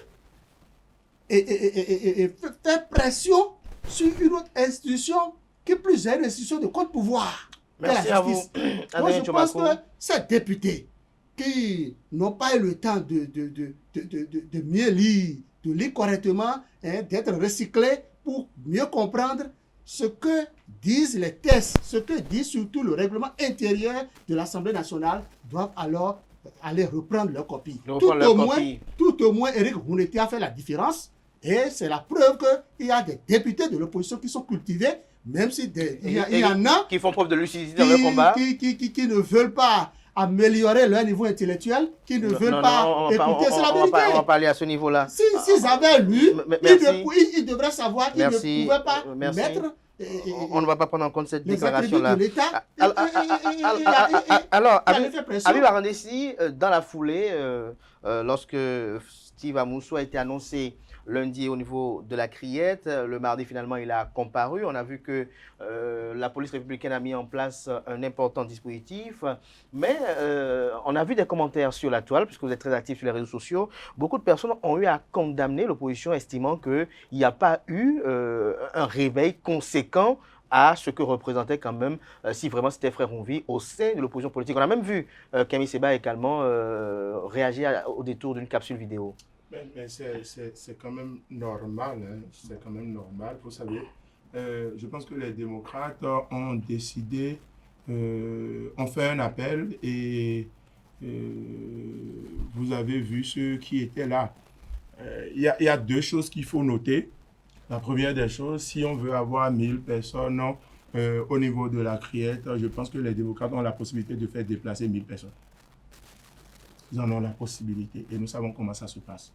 et faire pression sur une autre institution qui plus est une institution de contre-pouvoir. Merci à vous. Donc je pense que ces députés qui n'ont pas eu le temps de mieux lire, de lire correctement, d'être recyclés pour mieux comprendre ce que disent les tests, ce que dit surtout le règlement intérieur de l'Assemblée nationale, doivent alors aller reprendre leur copie. Tout au moins, Éric Rouneté a fait la différence et c'est la preuve qu'il y a des députés de l'opposition qui sont cultivés, même si il y en a qui font preuve de lucidité dans le combat, qui ne veulent pas améliorer leur niveau intellectuel, qui ne veulent pas écouter, c'est la vérité. On va pas aller à ce niveau-là. S'ils avaient lu, ils devraient savoir qu'ils ne pouvaient pas mettre... On ne va pas prendre en compte cette déclaration-là. De l'État. Alors, Habib Arandessi, dans la foulée, lorsque Steve Amoussou a été annoncé lundi au niveau de la Criette, le mardi finalement il a comparu. On a vu que la police républicaine a mis en place un important dispositif, mais on a vu des commentaires sur la toile, puisque vous êtes très actifs sur les réseaux sociaux. Beaucoup de personnes ont eu à condamner l'opposition, estimant qu'il n'y a pas eu un réveil conséquent à ce que représentait quand même, si vraiment c'était Frère Ronvi, au sein de l'opposition politique. On a même vu Camille Seba également réagir au détour d'une capsule vidéo. Mais c'est quand même normal, hein. C'est quand même normal, vous savez. Je pense que les démocrates ont décidé, ont fait un appel et vous avez vu ceux qui étaient là. Il y a deux choses qu'il faut noter. La première des choses, si on veut avoir 1000 personnes au niveau de la Criette, je pense que les démocrates ont la possibilité de faire déplacer 1000 personnes. Ils en ont la possibilité et nous savons comment ça se passe.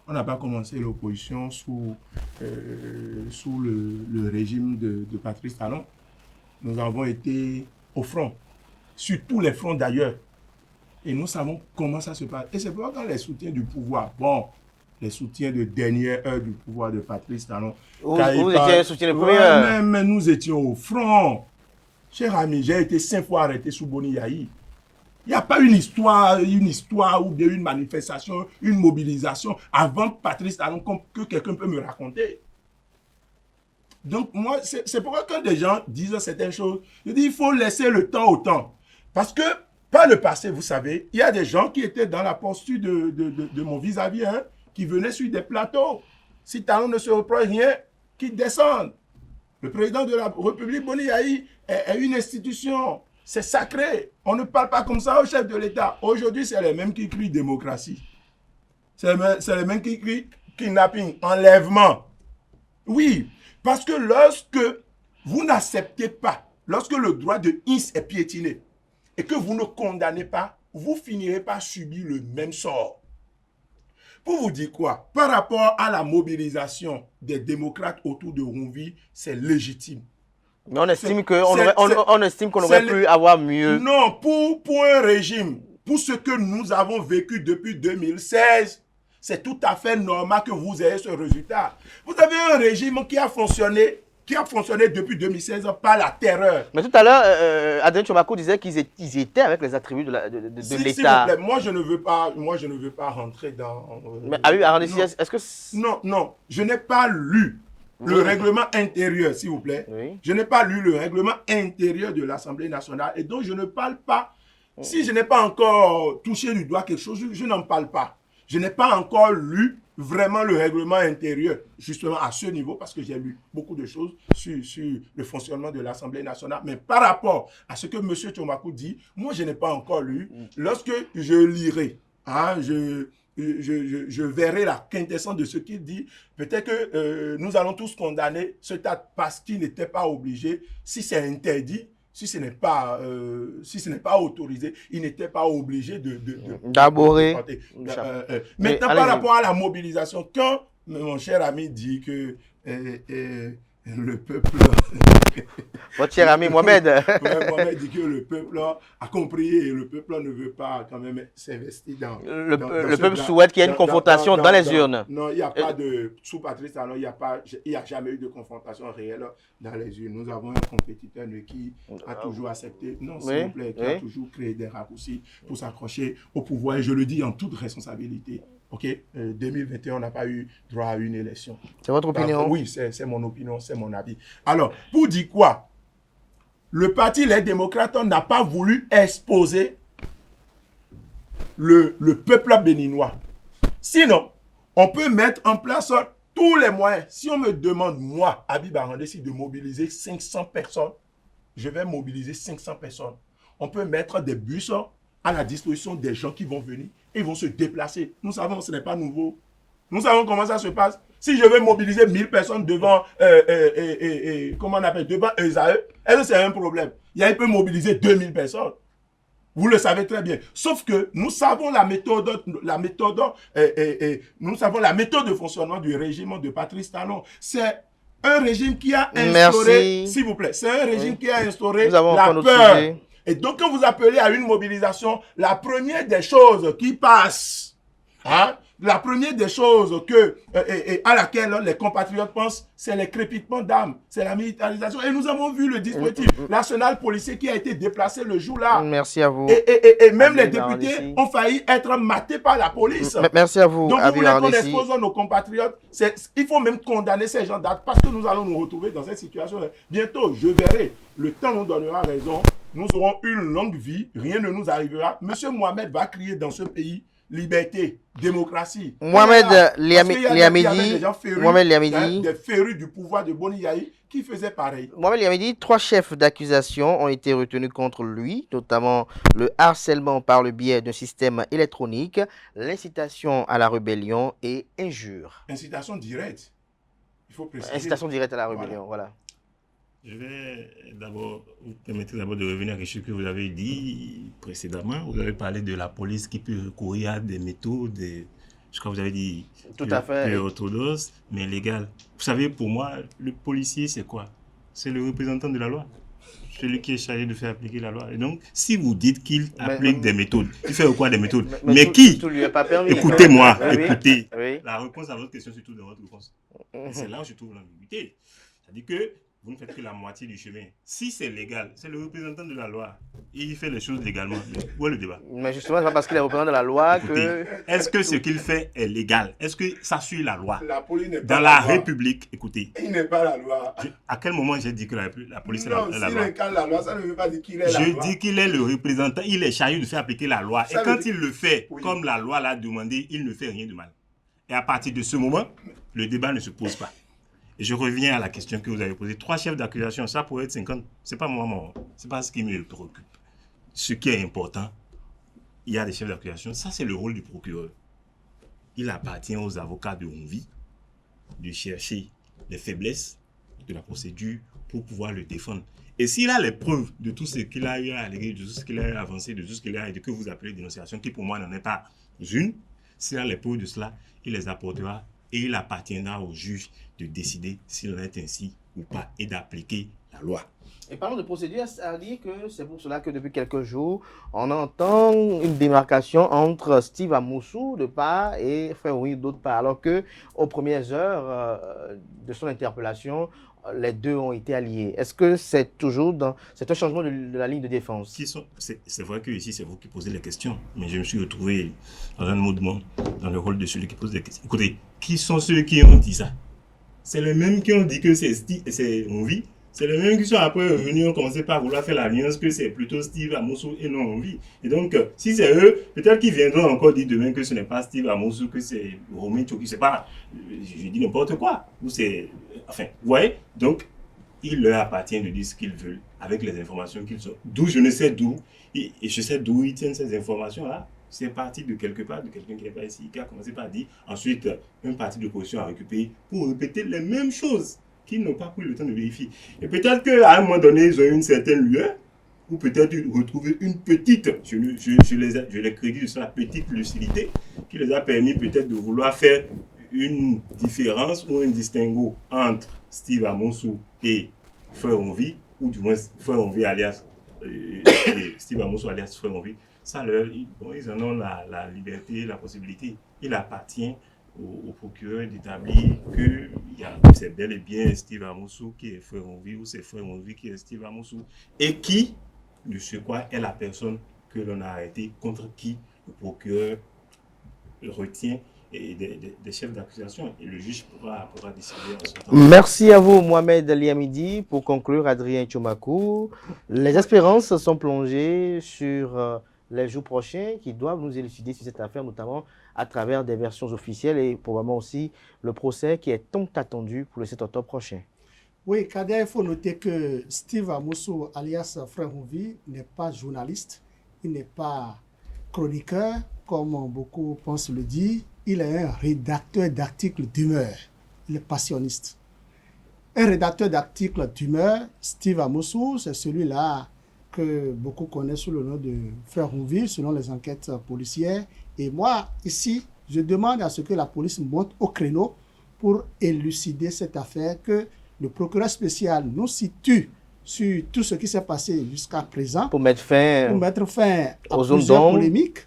On n'a pas commencé l'opposition sous le régime de Patrice Talon. Nous avons été au front, sur tous les fronts d'ailleurs. Et nous savons comment ça se passe. Et c'est pourquoi quand les soutiens du pouvoir, les soutiens de dernière heure du pouvoir de Patrice Talon. Vous étiez soutien de première heure. Mais nous étions au front. Cher ami, j'ai été 5 fois arrêté sous Boni Yahi. Il n'y a pas une histoire ou bien une manifestation, une mobilisation avant Patrice Talon que quelqu'un peut me raconter. Donc moi, c'est pourquoi quand des gens disent certaines choses, je dis il faut laisser le temps au temps. Parce que par le passé, vous savez, il y a des gens qui étaient dans la posture de mon vis-à-vis, qui venaient sur des plateaux. Si Talon ne se reproche rien, qu'ils descendent. Le président de la République, Boni Yahi, est une institution. C'est sacré. On ne parle pas comme ça au chef de l'État. Aujourd'hui, c'est les mêmes qui crient démocratie. C'est les mêmes qui crient kidnapping, enlèvement. Oui, parce que lorsque vous n'acceptez pas, lorsque le droit de Ins est piétiné et que vous ne condamnez pas, vous finirez par subir le même sort. Pour vous dire quoi? Par rapport à la mobilisation des démocrates autour de Ronvi, c'est légitime. Mais on estime qu'on aurait pu avoir mieux. Non, pour un régime, pour ce que nous avons vécu depuis 2016, c'est tout à fait normal que vous ayez ce résultat. Vous avez un régime qui a fonctionné depuis 2016 par la terreur. Mais tout à l'heure, Adrien Tchomakou disait qu'ils étaient avec les attributs de l'État. S'il vous plaît, moi je ne veux pas rentrer dans... Mais Habib Arandessi, est-ce que... Non, je n'ai pas lu le règlement intérieur, s'il vous plaît. Oui. Je n'ai pas lu le règlement intérieur de l'Assemblée nationale et donc je ne parle pas. Si je n'ai pas encore touché du doigt quelque chose, je n'en parle pas. Je n'ai pas encore lu vraiment le règlement intérieur, justement à ce niveau, parce que j'ai lu beaucoup de choses sur le fonctionnement de l'Assemblée nationale. Mais par rapport à ce que M. Tchomakou dit, moi, je n'ai pas encore lu. Lorsque je lirai, je verrai la quintessence de ce qu'il dit. Peut-être que nous allons tous condamner ce tas parce qu'il n'était pas obligé, si c'est interdit, si ce n'est pas autorisé, il n'était pas obligé d'aborder. Maintenant, par rapport à la mobilisation, quand mon cher ami dit que le peuple... Votre cher ami Mohamed. Mohamed dit que le peuple a compris et le peuple ne veut pas quand même s'investir dans... Le peuple souhaite qu'il y ait une confrontation dans les urnes. Non, il n'y a pas de... Sous Patrice Talon, il n'y a jamais eu de confrontation réelle dans les urnes. Nous avons un compétiteur qui a toujours accepté, non s'il vous plaît, qui a toujours créé des raccourcis pour s'accrocher au pouvoir. Et je le dis en toute responsabilité. Ok, 2021, on n'a pas eu droit à une élection. C'est votre opinion? Oui, c'est mon opinion, c'est mon avis. Alors, pour dire quoi? Le parti Les Démocrates n'a pas voulu exposer le peuple béninois. Sinon, on peut mettre en place tous les moyens. Si on me demande, moi, Habib Arandessi, de mobiliser 500 personnes, je vais mobiliser 500 personnes. On peut mettre des bus à la disposition des gens qui vont venir et vont se déplacer. Nous savons, ce n'est pas nouveau. Nous savons comment ça se passe. Si je veux mobiliser 1000 personnes devant, comment on appelle, devant ESAE, est-ce que c'est un problème? Il peut mobiliser 2000 personnes. Vous le savez très bien. Sauf que nous savons la méthode de fonctionnement du régime de Patrice Talon. C'est un régime qui a instauré, s'il vous plaît, c'est un régime qui a instauré la peur. Et donc, quand vous appelez à une mobilisation, la première des choses qui passe, la première des choses à laquelle les compatriotes pensent, c'est les crépitements d'âme, c'est la militarisation. Et nous avons vu le dispositif national policier qui a été déplacé le jour-là. Merci à vous. Et même les députés ont failli être matés par la police. Merci à vous. Donc, vous voulez qu'on expose nos compatriotes. Il faut même condamner ces gens d'actes parce que nous allons nous retrouver dans cette situation. Bientôt, je verrai. Le temps nous donnera raison. Nous aurons une longue vie. Rien ne nous arrivera. Monsieur Mohamed va crier dans ce pays liberté, démocratie. Mohamed Liamidi, des férus du pouvoir de Boni Yahi qui faisaient pareil. Mohamed Liamidi, 3 chefs d'accusation ont été retenus contre lui, notamment le harcèlement par le biais d'un système électronique, l'incitation à la rébellion et injure. Incitation directe. Il faut préciser. Incitation directe à la rébellion, voilà. Je vais d'abord, vous permettez d'abord de revenir à ce que vous avez dit précédemment. Vous avez parlé de la police qui peut recourir à des méthodes, je crois que vous avez dit tout à fait orthodoxes, mais légales. Vous savez, pour moi, le policier, c'est quoi? C'est le représentant de la loi. Celui qui est chargé de faire appliquer la loi. Et donc, si vous dites qu'il applique des méthodes, il fait quoi des méthodes? Mais qui? Tout lui est pas permis. Écoutez-moi, écoutez. Oui. La réponse à votre question, surtout dans votre réponse. C'est là où je trouve l'ambiguïté. C'est-à-dire que vous ne faites que la moitié du chemin. Si c'est légal, c'est le représentant de la loi. Et il fait les choses légalement. Où est le débat? Mais justement, c'est pas parce qu'il est représentant de la loi que... Est-ce que ce qu'il fait est légal? Est-ce que ça suit la loi? La police n'est pas dans la République, écoutez. Il n'est pas la loi. À quel moment j'ai dit que la police est la loi? Non, s'il incarne la loi, ça ne veut pas dire qu'il est la loi. Je dis qu'il est le représentant, il est chargé de faire appliquer la loi. Et quand il le fait, comme la loi l'a demandé, il ne fait rien de mal. Et à partir de ce moment, le débat ne se pose pas. Et je reviens à la question que vous avez posée. 3 chefs d'accusation, ça pourrait être 50. C'est pas moi, c'est pas ce qui me préoccupe. Ce qui est important, il y a des chefs d'accusation. Ça, c'est le rôle du procureur. Il appartient aux avocats de Onvi de chercher les faiblesses de la procédure pour pouvoir le défendre. Et s'il a les preuves de tout ce qu'il a eu à alléguer, de tout ce qu'il a eu à avancer, de tout ce qu'il a eu, de que vous appelez dénonciation, qui pour moi n'en est pas une, s'il a les preuves de cela, il les apportera et il appartiendra au juge de décider s'il en est ainsi ou pas et d'appliquer la loi. Et parlons de procédure, ça veut dire que c'est pour cela que depuis quelques jours, on entend une démarcation entre Steve Amoussou de part et Frère Ouni d'autre part, alors qu'aux premières heures de son interpellation, les deux ont été alliés. Est-ce que c'est toujours c'est un changement de la ligne de défense? C'est vrai que ici c'est vous qui posez les questions, mais je me suis retrouvé dans un mouvement, dans le rôle de celui qui pose des questions. Écoutez, qui sont ceux qui ont dit ça? C'est les mêmes qui ont dit que c'est Onvi C'est les mêmes qui sont après revenus, ont commencé par vouloir faire l'alliance que c'est plutôt Steve Amosu et non Envie. Et donc, si c'est eux, peut-être qu'ils viendront encore dire demain que ce n'est pas Steve Amosu, que c'est Romain Tchoki, c'est pas, je dis n'importe quoi. Ou c'est, enfin, vous voyez, donc, il leur appartient de dire ce qu'ils veulent avec les informations qu'ils ont. D'où je ne sais d'où, et je sais d'où ils tiennent ces informations-là. C'est parti de quelque part, de quelqu'un qui n'est pas ici, qui a commencé par dire, ensuite, un parti d'opposition a récupéré pour répéter les mêmes choses qu'ils n'ont pas pris le temps de vérifier. Et peut-être qu'à un moment donné, ils ont eu une certaine lueur, ou peut-être retrouver une petite, je les crédite de ça, petite lucidité, qui les a permis peut-être de vouloir faire une différence ou un distinguo entre Steve Amosu et Frère Envie, ou du moins Frère Envie alias Steve Amosu alias Frère Envie. Ça, ils en ont la liberté, la possibilité. Il appartient au procureur d'établir que c'est bel et bien Steve Amosu qui est Frère Envie ou c'est Frère Envie qui est Steve Amosu et qui, de ce quoi, est la personne que l'on a arrêtée, contre qui le procureur retient des chefs d'accusation et le juge pourra décider en ce temps. Merci à vous, Mohamed Liamidi. Pour conclure, Adrien Tchomakou, les espérances sont plongées sur les jours prochains qui doivent nous élucider sur cette affaire, notamment à travers des versions officielles et probablement aussi le procès qui est tant attendu pour le 7 octobre prochain. Oui, Kader, il faut noter que Steve Amosu, alias Frère Envie, n'est pas journaliste, il n'est pas chroniqueur, comme beaucoup pensent le dire. Il est un rédacteur d'articles d'humeur, il est passionniste. Un rédacteur d'articles d'humeur, Steve Amosu, c'est celui-là que beaucoup connaissent sous le nom de Frère Envie, selon les enquêtes policières. Et moi, ici, je demande à ce que la police monte au créneau pour élucider cette affaire, que le procureur spécial nous situe sur tout ce qui s'est passé jusqu'à présent pour mettre fin à plusieurs polémiques.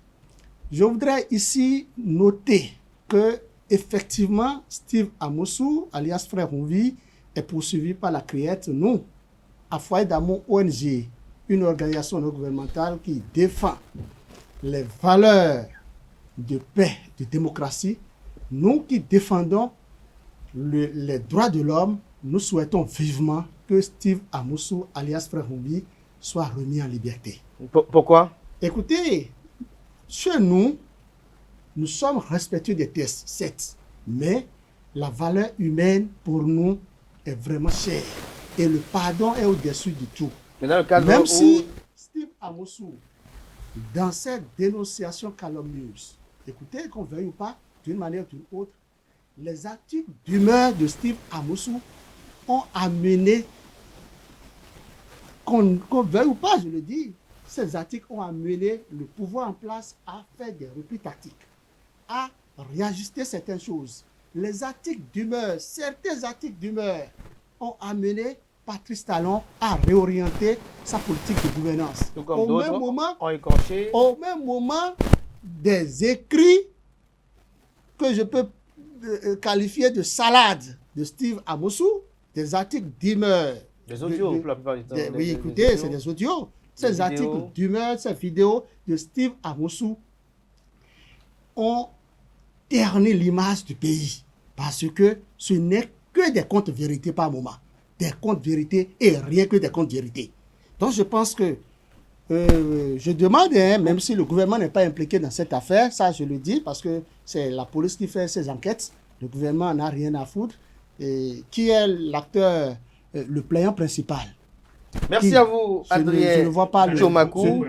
Je voudrais ici noter que effectivement Steve Amosu, alias Frère Envie, est poursuivi par la CRIET. Nous, à Foyer d'Amour ONG, une organisation non gouvernementale qui défend les valeurs de paix, de démocratie, nous qui défendons les droits de l'homme, nous souhaitons vivement que Steve Amosu, alias Frère Envie, soit remis en liberté. Pourquoi? Écoutez, chez nous, nous sommes respectueux des tests, certes, mais la valeur humaine pour nous est vraiment chère et le pardon est au-dessus de tout. Même si Steve Amosu, dans cette dénonciation calomnieuse, écoutez, qu'on veuille ou pas, d'une manière ou d'une autre, les articles d'humeur de Steve Amosu ont amené, qu'on veuille ou pas, je le dis, ces articles ont amené le pouvoir en place à faire des replis tactiques, à réajuster certaines choses. Les articles d'humeur, certains articles d'humeur ont amené Patrice Talon à réorienter sa politique de gouvernance. Au même moment, des écrits que je peux qualifier de salade de Steve Amosu, des articles d'humeur. Des audios, pour la plupart du temps. Oui, écoutez, c'est des audios. Ces articles d'humeur, ces vidéos de Steve Amosu ont terni l'image du pays parce que ce n'est que des comptes vérités par moment. Des comptes vérités et rien que des comptes vérités. Donc je pense que je demande, même si le gouvernement n'est pas impliqué dans cette affaire, ça je le dis parce que c'est la police qui fait ses enquêtes, le gouvernement n'a rien à foutre, et qui est l'acteur, le plaignant principal. Merci à vous, Adrien. Je ne vois pas le Tchomakou.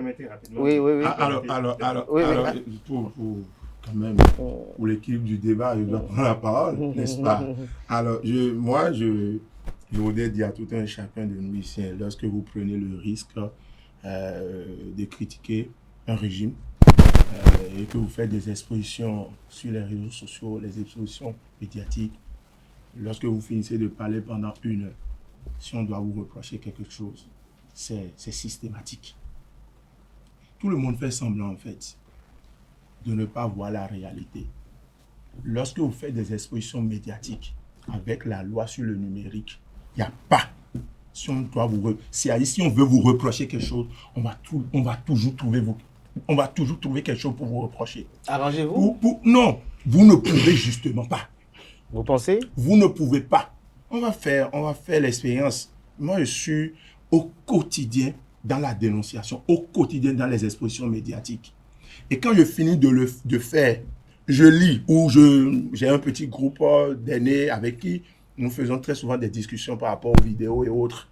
Oui. Alors, pour quand même, pour l'équipe du débat, je dois prendre la parole, n'est-ce pas? Alors, je voudrais dire à tout un chacun de nous ici, lorsque vous prenez le risque de critiquer un régime et que vous faites des expositions sur les réseaux sociaux, les expositions médiatiques, lorsque vous finissez de parler pendant 1 heure, si on doit vous reprocher quelque chose, c'est systématique. Tout le monde fait semblant, en fait, de ne pas voir la réalité. Lorsque vous faites des expositions médiatiques avec la loi sur le numérique, il n'y a pas. Si on veut vous reprocher quelque chose, on va toujours trouver quelque chose pour vous reprocher. Arrangez-vous. Non, vous ne pouvez justement pas. Vous pensez? Vous ne pouvez pas. On va faire l'expérience. moi, je suis au quotidien dans la dénonciation, au quotidien dans les expositions médiatiques. Et quand je finis de faire, je lis ou j'ai un petit groupe d'aînés avec qui nous faisons très souvent des discussions par rapport aux vidéos et autres.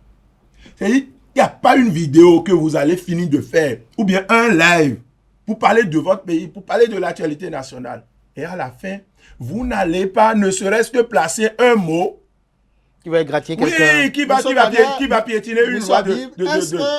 C'est-à-dire, il n'y a pas une vidéo que vous allez finir de faire ou bien un live pour parler de votre pays, pour parler de l'actualité nationale. Et à la fin, vous n'allez pas, ne serait-ce que placer un mot qui va égratigner quelqu'un. Oui, qui va piétiner une loi de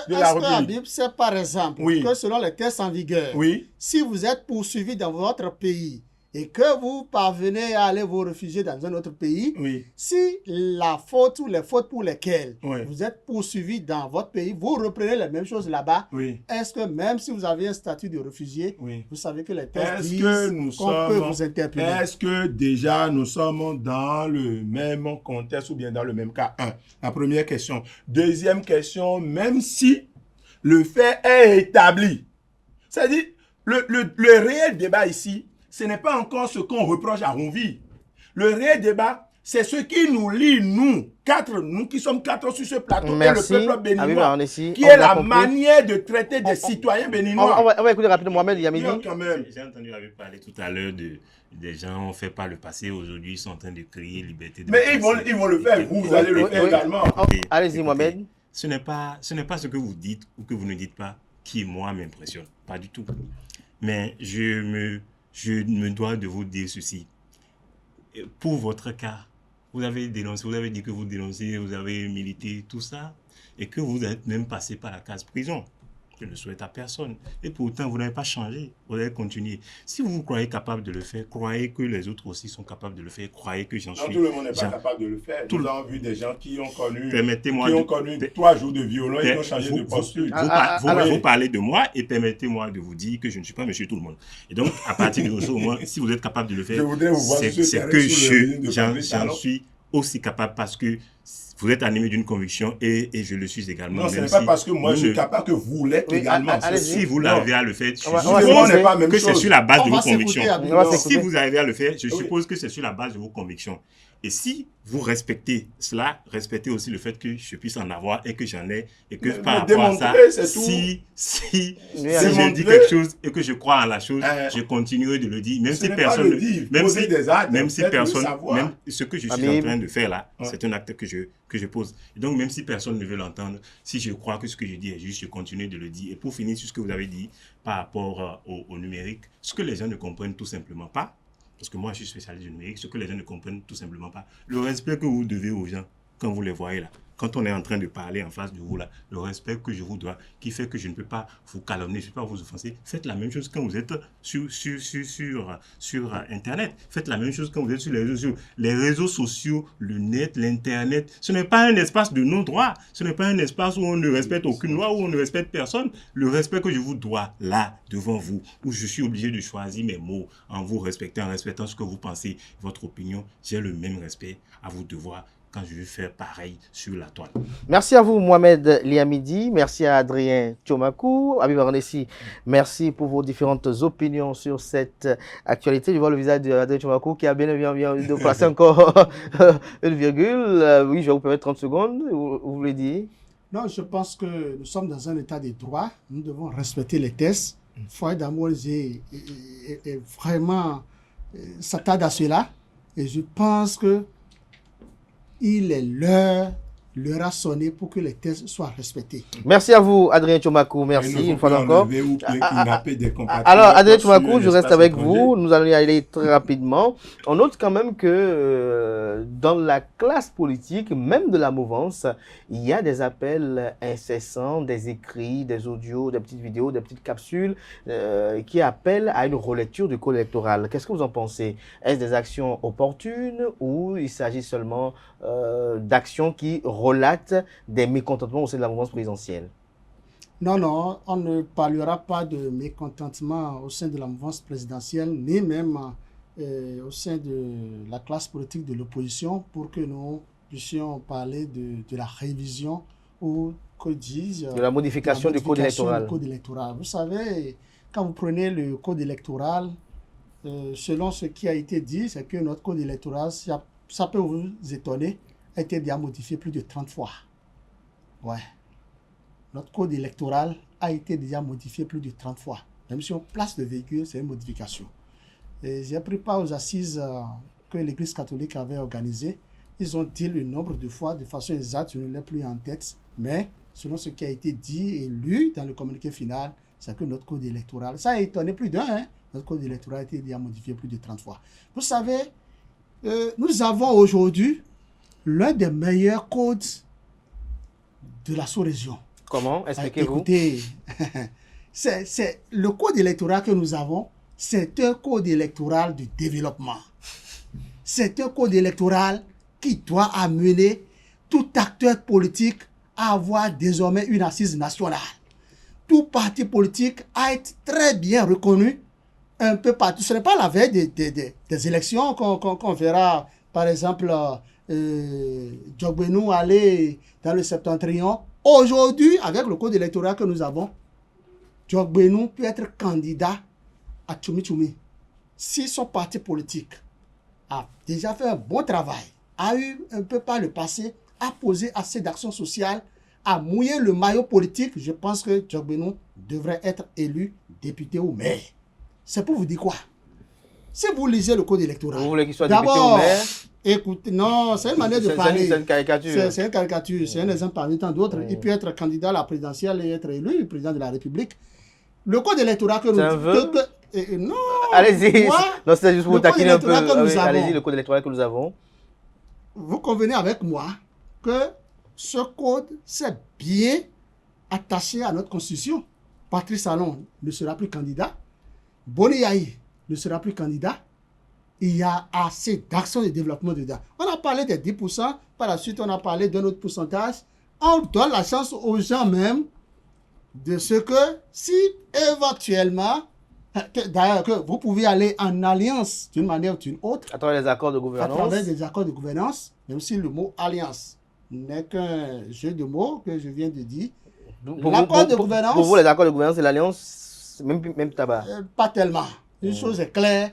la République. C'est par exemple que selon les tests en vigueur, si vous êtes poursuivi dans votre pays et que vous parvenez à aller vous réfugier dans un autre pays, si la faute ou les fautes pour lesquelles vous êtes poursuivi dans votre pays, vous reprenez les mêmes choses là-bas, est-ce que même si vous avez un statut de réfugié, vous savez que les tests disent qu'on peut vous interpeller? Est-ce que déjà nous sommes dans le même contexte ou bien dans le même cas? La première question. Deuxième question, même si le fait est établi, c'est-à-dire le réel débat ici, ce n'est pas encore ce qu'on reproche à Ronvi. Le réel débat, c'est ce qui nous lie, nous qui sommes 4 sur ce plateau, merci. Et le peuple béninois, qui on est la manière de traiter des citoyens béninois. On va écouter rapidement Mohamed Yamidi. J'ai entendu parler tout à l'heure des gens ont fait par le passé, aujourd'hui ils sont en train de crier liberté. Mais ils vont le faire, vous allez le faire également. Allez-y Mohamed. Ce n'est pas ce que vous dites ou que vous ne dites pas qui, moi, m'impressionne. Pas du tout. Mais je me dois de vous dire ceci. Pour votre cas, vous avez dénoncé, vous avez dit que vous dénoncez, vous avez milité, tout ça, et que vous êtes même passé par la case prison. Je ne le souhaite à personne. Et pourtant, vous n'avez pas changé. Vous avez continué. Si vous vous croyez capable de le faire, croyez que les autres aussi sont capables de le faire. Croyez que j'en suis. Tout le monde n'est pas capable de le faire. Nous avons vu des gens qui ont connu 3 jours de violon et qui ont changé de posture. Vous parlez de moi et permettez-moi de vous dire que je ne suis pas monsieur tout le monde. Et donc, à partir de ce moment, si vous êtes capable de le faire, c'est que j'en suis aussi capable parce que vous êtes animé d'une conviction et je le suis également. Non, ce n'est pas parce que moi je suis capable que vous l'êtes également. Si vous l'avez à le faire, je suppose que c'est sur la base de vos convictions. Si vous arrivez à le faire, je suppose que c'est sur la base de vos convictions. Et si vous respectez cela, respectez aussi le fait que je puisse en avoir et que j'en ai et que par rapport à ça, si je dis quelque chose et que je crois en la chose, je continuerai de le dire, même si personne, même ce que je suis en train de faire là, c'est un acte que je pose. Et donc même si personne ne veut l'entendre, si je crois que ce que je dis est juste, je continue de le dire. Et pour finir sur ce que vous avez dit par rapport au numérique, ce que les gens ne comprennent tout simplement pas, parce que moi, je suis spécialiste du numérique, ce que les gens ne comprennent tout simplement pas. Le respect que vous devez aux gens, quand vous les voyez là, quand on est en train de parler en face de vous là, le respect que je vous dois, qui fait que je ne peux pas vous calomnier, je ne peux pas vous offenser, faites la même chose quand vous êtes sur Internet. Faites la même chose quand vous êtes sur les réseaux sociaux. Les réseaux sociaux, le net, l'Internet, ce n'est pas un espace de non-droit. Ce n'est pas un espace où on ne respecte aucune loi, où on ne respecte personne. Le respect que je vous dois là, devant vous, où je suis obligé de choisir mes mots en vous respectant, en respectant ce que vous pensez, votre opinion, j'ai le même respect à vous devoir quand je vais faire pareil sur la toile. Merci à vous, Mohamed Liamidi. Merci à Adrien Tchomakou. Habib Arnessi, merci pour vos différentes opinions sur cette actualité. Je vois le visage d'Adrien Tchomakou qui a bien de placer encore une virgule. Oui, je vais vous permettre 30 secondes. Vous voulez dire? Non, je pense que nous sommes dans un état de droit. Nous devons respecter les tests. Foyer d'amour est vraiment s'attarde à cela. Et je pense que il est l'heure a sonné pour que les tests soient respectés. Merci à vous, Adrien Tchomakou. Merci une fois encore. Alors, Adrien Tchomakou, je reste avec vous. Nous allons y aller très rapidement. On note quand même que dans la classe politique, même de la mouvance, il y a des appels incessants, des écrits, des audios, des petites vidéos, des petites capsules qui appellent à une relecture du code électoral. Qu'est-ce que vous en pensez? Est-ce des actions opportunes ou il s'agit seulement d'actions qui relatent des mécontentements au sein de la mouvance présidentielle? Non, on ne parlera pas de mécontentement au sein de la mouvance présidentielle, ni même au sein de la classe politique de l'opposition, pour que nous puissions parler de la révision ou que disent de la modification du code électoral. Vous savez, quand vous prenez le code électoral, selon ce qui a été dit, c'est que notre code électoral, ça peut vous étonner, a été déjà modifié plus de 30 fois. Ouais. Notre code électoral a été déjà modifié plus de 30 fois. Même si on place le véhicule, c'est une modification. Et j'ai pris part aux assises que l'Église catholique avait organisées. Ils ont dit le nombre de fois de façon exacte, je ne l'ai plus en tête, mais selon ce qui a été dit et lu dans le communiqué final, c'est que notre code électoral, ça a étonné plus d'un, hein? Notre code électoral a été déjà modifié plus de 30 fois. Vous savez, nous avons aujourd'hui l'un des meilleurs codes de la sous-région. Comment? Expliquez-vous. Écoutez, c'est le code électoral que nous avons, c'est un code électoral de développement. C'est un code électoral qui doit amener tout acteur politique à avoir désormais une assise nationale. Tout parti politique a été très bien reconnu un peu partout. Ce n'est pas la veille des élections qu'on verra, par exemple, Djogbenou aller dans le septentrion. Aujourd'hui, avec le code électoral que nous avons, Djogbenou peut être candidat à Tchoumi-Tchoumi. Si son parti politique a déjà fait un bon travail, a eu un peu par le passé, a posé assez d'actions sociales, a mouillé le maillot politique, je pense que Djogbenou devrait être élu député ou maire. C'est pour vous dire quoi? Si vous lisez le code électoral, vous voulez qu'il soit député ou maire? Écoutez, non, c'est une manière de parler. C'est une caricature. C'est une caricature, c'est un exemple parmi tant d'autres. Il peut être candidat à la présidentielle et être élu président de la République. Le code électoral que nous... C'est un vœu? Non. Allez-y. Non, c'est juste pour vous taquiner un peu. Allez-y, le code électoral que nous avons. Vous convenez avec moi que ce code s'est bien attaché à notre constitution. Patrice Talon ne sera plus candidat. Boni Yahi ne sera plus candidat. Il y a assez d'actions de développement dedans. On a parlé des 10%, par la suite on a parlé d'un autre pourcentage. On donne la chance aux gens même de ce que si éventuellement, d'ailleurs que vous pouvez aller en alliance d'une manière ou d'une autre, à travers les accords de gouvernance. À travers des accords de gouvernance, même si le mot alliance n'est qu'un jeu de mots que je viens de dire. L'accord de gouvernance... Pour vous, les accords de gouvernance et l'alliance, même tabac. Pas tellement. Une chose est claire,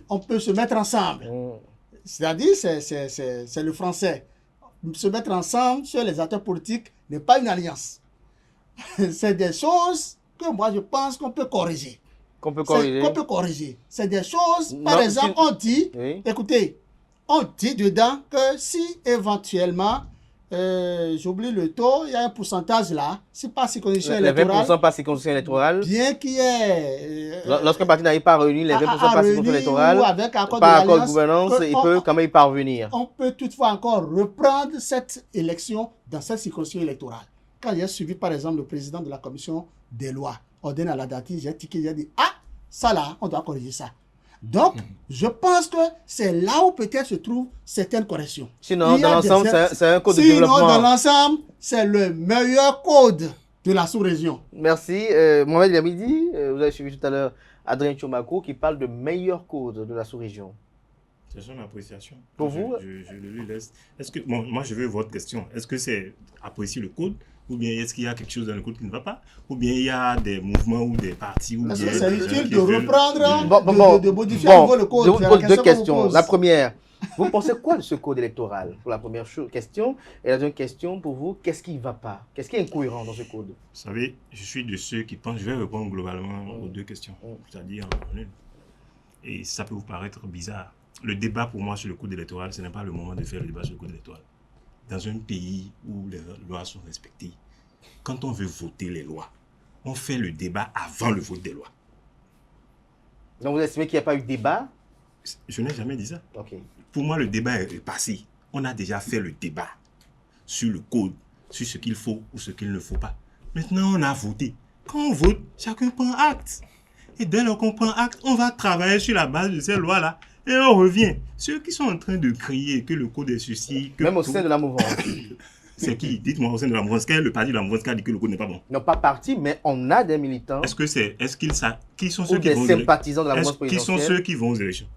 on peut se mettre ensemble. C'est-à-dire, c'est le français. Se mettre ensemble sur les acteurs politiques n'est pas une alliance. C'est des choses que moi je pense qu'on peut corriger. Qu'on peut corriger. C'est des choses, par exemple, on dit, écoutez, on dit dedans que si éventuellement, j'oublie le taux, il y a un pourcentage là, c'est pas circonscription électorale. Les 20% pas circonscription électorale. Bien qu'il y ait... Lorsqu'un parti n'arrive pas à réunir les 20% pas circonscription électorale, par accord de gouvernance, il peut quand même y parvenir. On peut toutefois encore reprendre cette élection dans cette circonscription électorale. Quand j'ai suivi par exemple le président de la commission des lois, Oden Aladati, j'ai tiqué, j'ai dit, ah, ça là, on doit corriger ça. Donc, je pense que c'est là où peut-être se trouvent certaines corrections. Sinon, dans l'ensemble, c'est un code de développement. Sinon, dans l'ensemble, c'est le meilleur code de la sous-région. Merci. Mohamed Lamidi, vous avez suivi tout à l'heure Adrien Tchomako qui parle de meilleur code de la sous-région. C'est son appréciation. Pour vous? Je le lui laisse. Est-ce que, bon, moi, je veux votre question. Est-ce que c'est apprécier le code? Ou bien est-ce qu'il y a quelque chose dans le code qui ne va pas? Ou bien il y a des mouvements ou des partis ou est-ce bien... que c'est utile de reprendre, de modifier un peu le code? Je vous pose deux questions. La première, vous pensez quoi de ce code électoral? Pour la première question. Et la deuxième question, pour vous, qu'est-ce qui ne va pas? Qu'est-ce qui est incohérent dans ce code? Vous savez, je suis de ceux qui pensent... Je vais répondre globalement aux deux questions. C'est-à-dire en une. Et ça peut vous paraître bizarre. Le débat pour moi sur le code électoral, ce n'est pas le moment de faire le débat sur le code électoral. Dans un pays où les lois sont respectées, quand on veut voter les lois, on fait le débat avant le vote des lois. Donc vous estimez qu'il n'y a pas eu de débat? Je n'ai jamais dit ça. Okay. Pour moi, le débat est passé. On a déjà fait le débat sur le code, sur ce qu'il faut ou ce qu'il ne faut pas. Maintenant, on a voté. Quand on vote, chacun prend acte. Et dès lors qu'on prend acte, on va travailler sur la base de ces lois-là. Et on revient. Ceux qui sont en train de crier que le code est ceci... Même au sein de la mouvance. C'est qui? Dites-moi au sein de la mouvance. Quel est le parti de la mouvance qui a dit que le code n'est pas bon? Non, pas parti, mais on a des militants. Qui sont ceux qui vont... des sympathisants de la mouvance présidentielle. Qui sont ceux qui vont aux élections?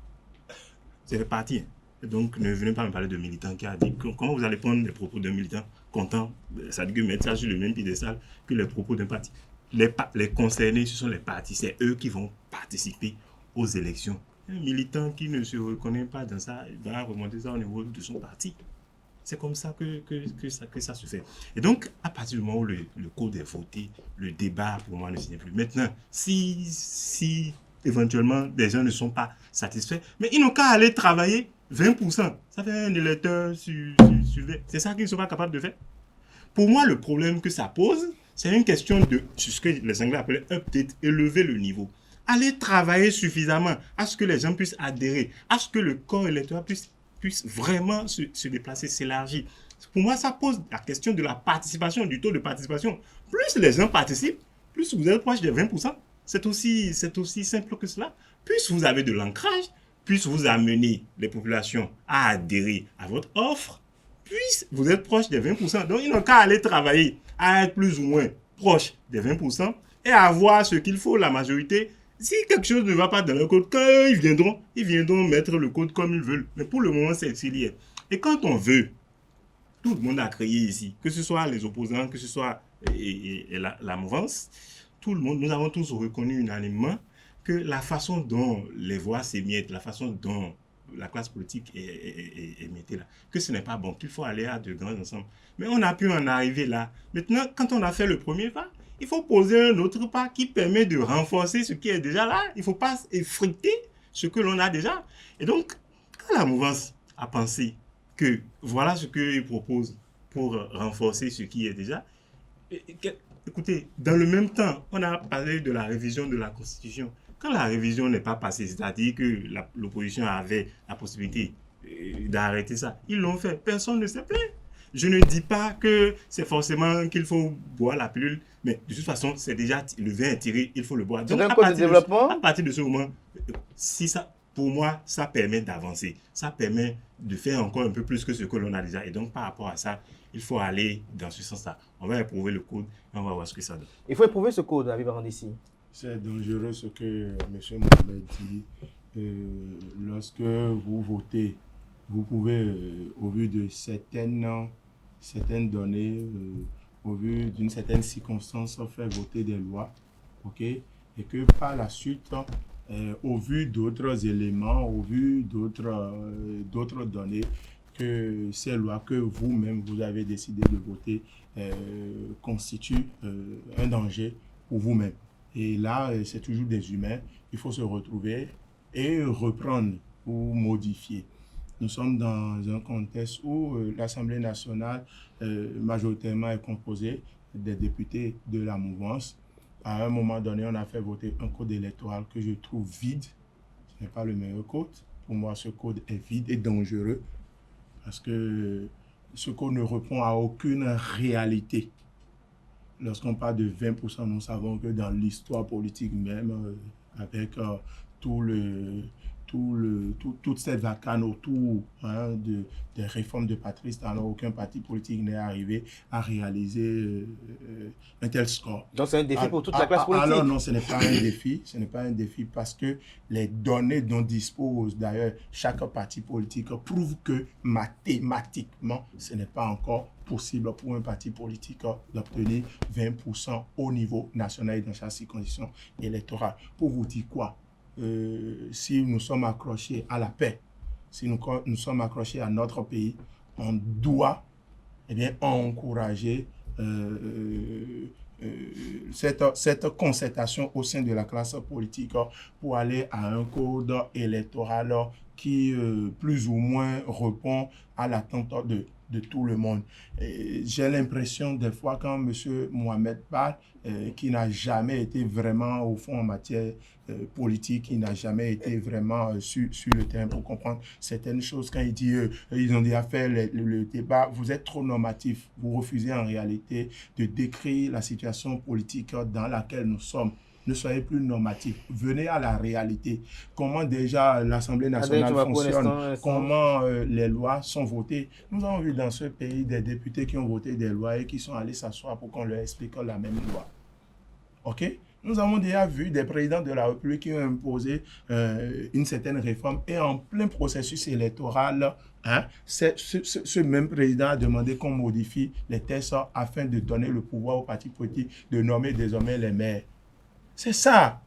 C'est le parti. Donc, ne venez pas me parler de militants qui a dit... Comment vous allez prendre les propos d'un militant content? Ça dit que mettre ça sur le même piédestal que les propos d'un parti. Les concernés, ce sont les partis. C'est eux qui vont participer aux élections. Un militant qui ne se reconnaît pas dans ça, il va remonter ça au niveau de son parti. C'est comme ça que ça se fait. Et donc, à partir du moment où le code est voté, le débat, pour moi, ne s'y est plus. Maintenant, si éventuellement, des gens ne sont pas satisfaits, mais ils n'ont qu'à aller travailler 20%. Ça fait un électeur sur 20. C'est ça qu'ils ne sont pas capables de faire. Pour moi, le problème que ça pose, c'est une question de ce que les Anglais appellent update, élever le niveau. Aller travailler suffisamment à ce que les gens puissent adhérer, à ce que le corps électoral puisse vraiment se déplacer, s'élargir. Pour moi, ça pose la question de la participation, du taux de participation. Plus les gens participent, plus vous êtes proche des 20%. C'est aussi simple que cela. Plus vous avez de l'ancrage, plus vous amenez les populations à adhérer à votre offre, plus vous êtes proche des 20%. Donc, ils n'ont qu'à aller travailler, à être plus ou moins proche des 20% et à avoir ce qu'il faut, la majorité. Si quelque chose ne va pas dans le code, quand ils viendront mettre le code comme ils veulent. Mais pour le moment, c'est auxiliaire. Et quand on veut, tout le monde a créé ici, que ce soit les opposants, que ce soit la mouvance, tout le monde, nous avons tous reconnu unanimement que la façon dont les voix s'émiettent, la façon dont la classe politique est mettée là, que ce n'est pas bon, qu'il faut aller à de grands ensembles. Mais on a pu en arriver là. Maintenant, quand on a fait le premier pas, il faut poser un autre pas qui permet de renforcer ce qui est déjà là. Il ne faut pas effriter ce que l'on a déjà. Et donc, quand la mouvance a pensé que voilà ce qu'il propose pour renforcer ce qui est déjà, écoutez, dans le même temps, on a parlé de la révision de la Constitution. Quand la révision n'est pas passée, c'est-à-dire que l'opposition avait la possibilité d'arrêter ça, ils l'ont fait. Personne ne s'est plaint. Je ne dis pas que c'est forcément qu'il faut boire la pilule, mais de toute façon, c'est déjà le vin est tiré, il faut le boire. Donc, à partir de ce moment, si ça, pour moi, ça permet d'avancer. Ça permet de faire encore un peu plus que ce que l'on a déjà. Et donc, par rapport à ça, il faut aller dans ce sens-là. On va éprouver le code et on va voir ce que ça donne. Il faut éprouver ce code, Habib Randissi. C'est dangereux ce que M. Mohamed dit. Lorsque vous votez, vous pouvez, au vu de certaines données, au vu d'une certaine circonstance, faire voter des lois, ok, et que par la suite, au vu d'autres éléments, au vu d'autres données, que ces lois que vous-même vous avez décidé de voter constituent un danger pour vous-même. Et là, c'est toujours des humains. Il faut se retrouver et reprendre ou modifier. Nous sommes dans un contexte où l'Assemblée nationale majoritairement est composée des députés de la mouvance. À un moment donné, on a fait voter un code électoral que je trouve vide. Ce n'est pas le meilleur code. Pour moi, ce code est vide et dangereux parce que ce code ne répond à aucune réalité. Lorsqu'on parle de 20%, nous savons que dans l'histoire politique même, avec toute cette vacane autour des réformes de Patrice Talon, aucun parti politique n'est arrivé à réaliser un tel score. Donc c'est un défi pour toute la classe politique. Alors non, ce n'est pas un défi. Ce n'est pas un défi parce que les données dont dispose d'ailleurs chaque parti politique prouvent que mathématiquement, ce n'est pas encore possible pour un parti politique d'obtenir 20% au niveau national et dans chaque circonscription électorale. Pour vous dire quoi? Si nous sommes accrochés à la paix, si nous sommes accrochés à notre pays, on doit encourager cette concertation au sein de la classe politique pour aller à un code électoral qui plus ou moins répond à l'attente de tout le monde. J'ai l'impression des fois quand M. Mohamed parle, qui n'a jamais été vraiment au fond en matière politique, qui n'a jamais été vraiment sur le terrain pour comprendre certaines choses. Quand il dit ils ont déjà fait le débat, vous êtes trop normatif. Vous refusez en réalité de décrire la situation politique dans laquelle nous sommes. Ne soyez plus normatif. Venez à la réalité. Comment déjà l'Assemblée nationale fonctionne, comment les lois sont votées. Nous avons vu dans ce pays des députés qui ont voté des lois et qui sont allés s'asseoir pour qu'on leur explique la même loi. OK? Nous avons déjà vu des présidents de la République qui ont imposé une certaine réforme et en plein processus électoral, ce même président a demandé qu'on modifie les textes afin de donner le pouvoir aux partis politiques de nommer désormais les maires. C'est ça.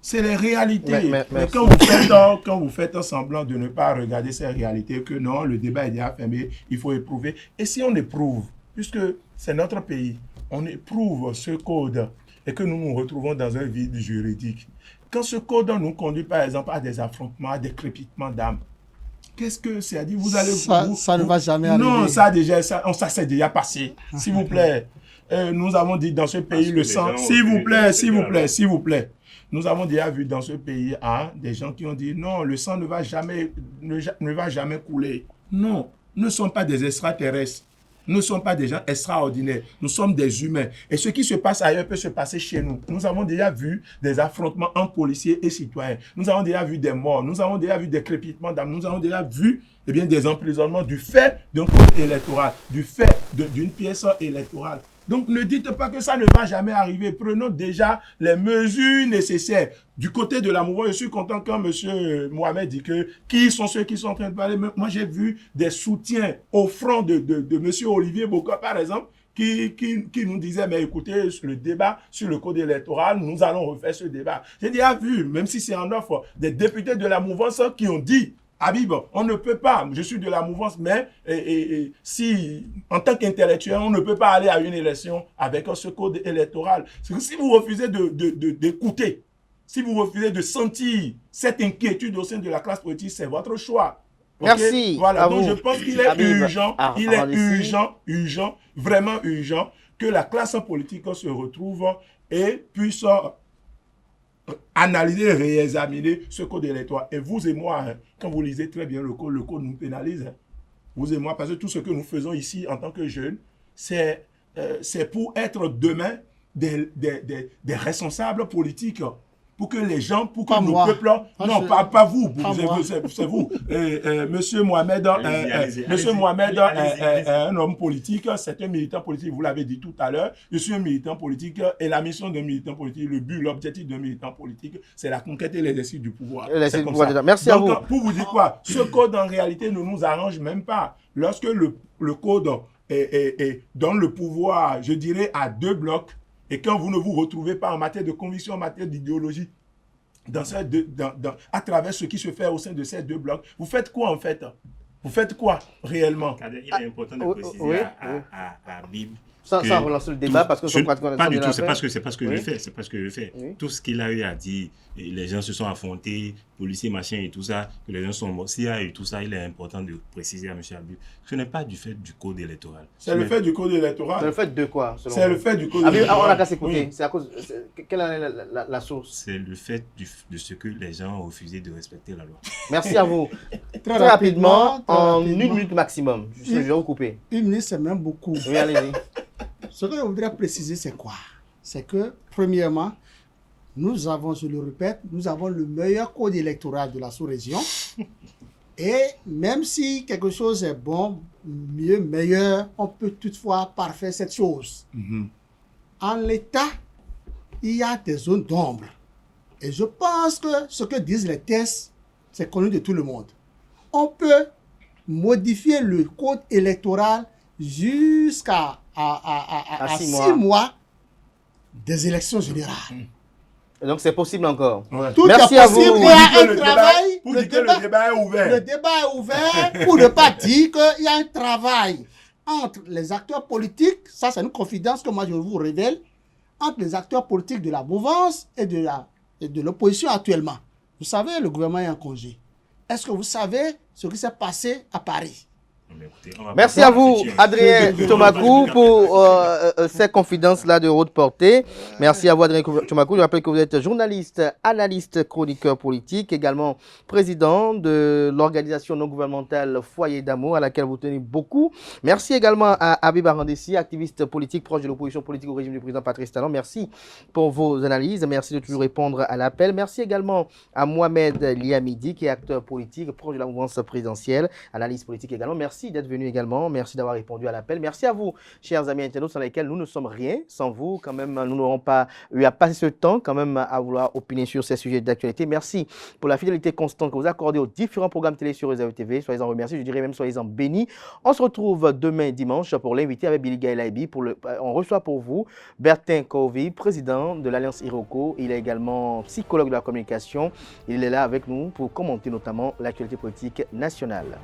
C'est les réalités. Mais quand vous faites semblant de ne pas regarder ces réalités, que non, le débat est déjà fermé, il faut éprouver. Et si on éprouve, puisque c'est notre pays, on éprouve ce code et que nous nous retrouvons dans un vide juridique, quand ce code nous conduit par exemple à des affrontements, à des crépitements d'âme, qu'est-ce que c'est à dire? Vous allez ça ne va jamais arriver. Non, ça s'est déjà passé. S'il vous plaît. Nous avons dit dans ce pays le sang. S'il vous plaît. Nous avons déjà vu dans ce pays des gens qui ont dit non, le sang ne va jamais couler. Non, nous ne sommes pas des extraterrestres. Nous ne sommes pas des gens extraordinaires. Nous sommes des humains. Et ce qui se passe ailleurs peut se passer chez nous. Nous avons déjà vu des affrontements entre policiers et citoyens. Nous avons déjà vu des morts. Nous avons déjà vu des crépitements d'âme. Nous avons déjà vu des emprisonnements du fait d'un code électoral, du fait d'une pièce électorale. Donc, ne dites pas que ça ne va jamais arriver. Prenons déjà les mesures nécessaires. Du côté de la mouvance, je suis content quand M. Mohamed dit que qui sont ceux qui sont en train de parler. Moi, j'ai vu des soutiens au front de M. Olivier Boka, par exemple, qui nous disait, mais écoutez, le débat sur le code électoral, nous allons refaire ce débat. J'ai déjà vu, même si c'est en offre, des députés de la mouvance qui ont dit, Habib, on ne peut pas, je suis de la mouvance, mais si, en tant qu'intellectuel, on ne peut pas aller à une élection avec ce code électoral. C'est que si vous refusez d'écouter, si vous refusez de sentir cette inquiétude au sein de la classe politique, c'est votre choix. Okay? Merci. Voilà, donc je pense qu'il est Habib. urgent, vraiment urgent, que la classe politique se retrouve et puisse analyser, réexaminer ce code électoral. Et vous et moi, quand vous lisez très bien le code nous pénalise. Vous et moi, parce que tout ce que nous faisons ici en tant que jeunes, c'est pour être demain des responsables politiques. Pour que les gens, pour que nos peuples... Non, pas vous, c'est vous. Monsieur Mohamed est un homme politique, c'est un militant politique, vous l'avez dit tout à l'heure. Je suis un militant politique et la mission d'un militant politique, le but, l'objectif d'un militant politique, c'est la conquête et l'exercice du pouvoir. Merci à vous. Donc, pour vous dire quoi, ce code en réalité ne nous arrange même pas. Lorsque le code donne le pouvoir, je dirais, à 2 blocs, et quand vous ne vous retrouvez pas en matière de conviction, en matière d'idéologie, à travers ce qui se fait au sein de ces 2 blocs, vous faites quoi en fait? Vous faites quoi réellement? Il est important de préciser à Habib. Sans relancer le débat, parce que pas du tout, c'est pas ce que je fais. C'est pas ce que je fais. Oui. Tout ce qu'il a eu à dire, les gens se sont affrontés, policiers, machin et tout ça, que les gens sont morts. S'il y a eu tout ça, il est important de préciser à M. Habib. Ce n'est pas du fait du code électoral. C'est le fait du code électoral. C'est le fait de quoi? C'est le fait du code électoral. On a qu'à s'écouter. C'est à cause. Quelle est la source? C'est le fait de ce que les gens ont refusé de respecter la loi. Merci à vous. Très rapidement, en 1 minute maximum. Je vais vous couper. 1 minute, c'est même beaucoup. Oui, allez-y. Ce que je voudrais préciser, c'est quoi? C'est que, premièrement, nous avons, je le répète, nous avons le meilleur code électoral de la sous-région. Et même si quelque chose est bon, mieux, meilleur, on peut toutefois parfaire cette chose. En l'état, il y a des zones d'ombre. Et je pense que ce que disent les tests, c'est connu de tout le monde. On peut modifier le code électoral jusqu'à 6 mois des élections générales. Et donc c'est possible encore. Ouais. Tout Merci est à vous. possible. Il y a un travail. Pour dire que le débat est ouvert. Le débat est ouvert pour ne pas dire qu'il y a un travail entre les acteurs politiques. Ça, c'est une confidence que moi je vous révèle. Entre les acteurs politiques de la mouvance et de l'opposition actuellement. Vous savez, le gouvernement est en congé. Est-ce que vous savez ce qui s'est passé à Paris? Merci à vous, Adrien Thomakou, pour ces confidences-là de haute portée. Merci à vous, Adrien Thomakou. Je rappelle que vous êtes journaliste, analyste, chroniqueur politique, également président de l'organisation non gouvernementale Foyer d'amour, à laquelle vous tenez beaucoup. Merci également à Habib Arandessi, activiste politique proche de l'opposition politique au régime du président Patrice Talon. Merci pour vos analyses. Merci de toujours répondre à l'appel. Merci également à Mohamed Liamidi, qui est acteur politique proche de la mouvance présidentielle, analyse politique également. Merci merci d'être venu également. Merci d'avoir répondu à l'appel. Merci à vous, chers amis internautes, sans lesquels nous ne sommes rien. Sans vous, quand même, nous n'aurons pas eu à passer ce temps quand même à vouloir opiner sur ces sujets d'actualité. Merci pour la fidélité constante que vous accordez aux différents programmes télé sur Réserve TV. Soyez-en remerciés, je dirais même soyez-en bénis. On se retrouve demain dimanche pour l'invité avec Billy Gaëlaïbi. On reçoit pour vous Bertin Kovi, président de l'Alliance Iroko. Il est également psychologue de la communication. Il est là avec nous pour commenter notamment l'actualité politique nationale.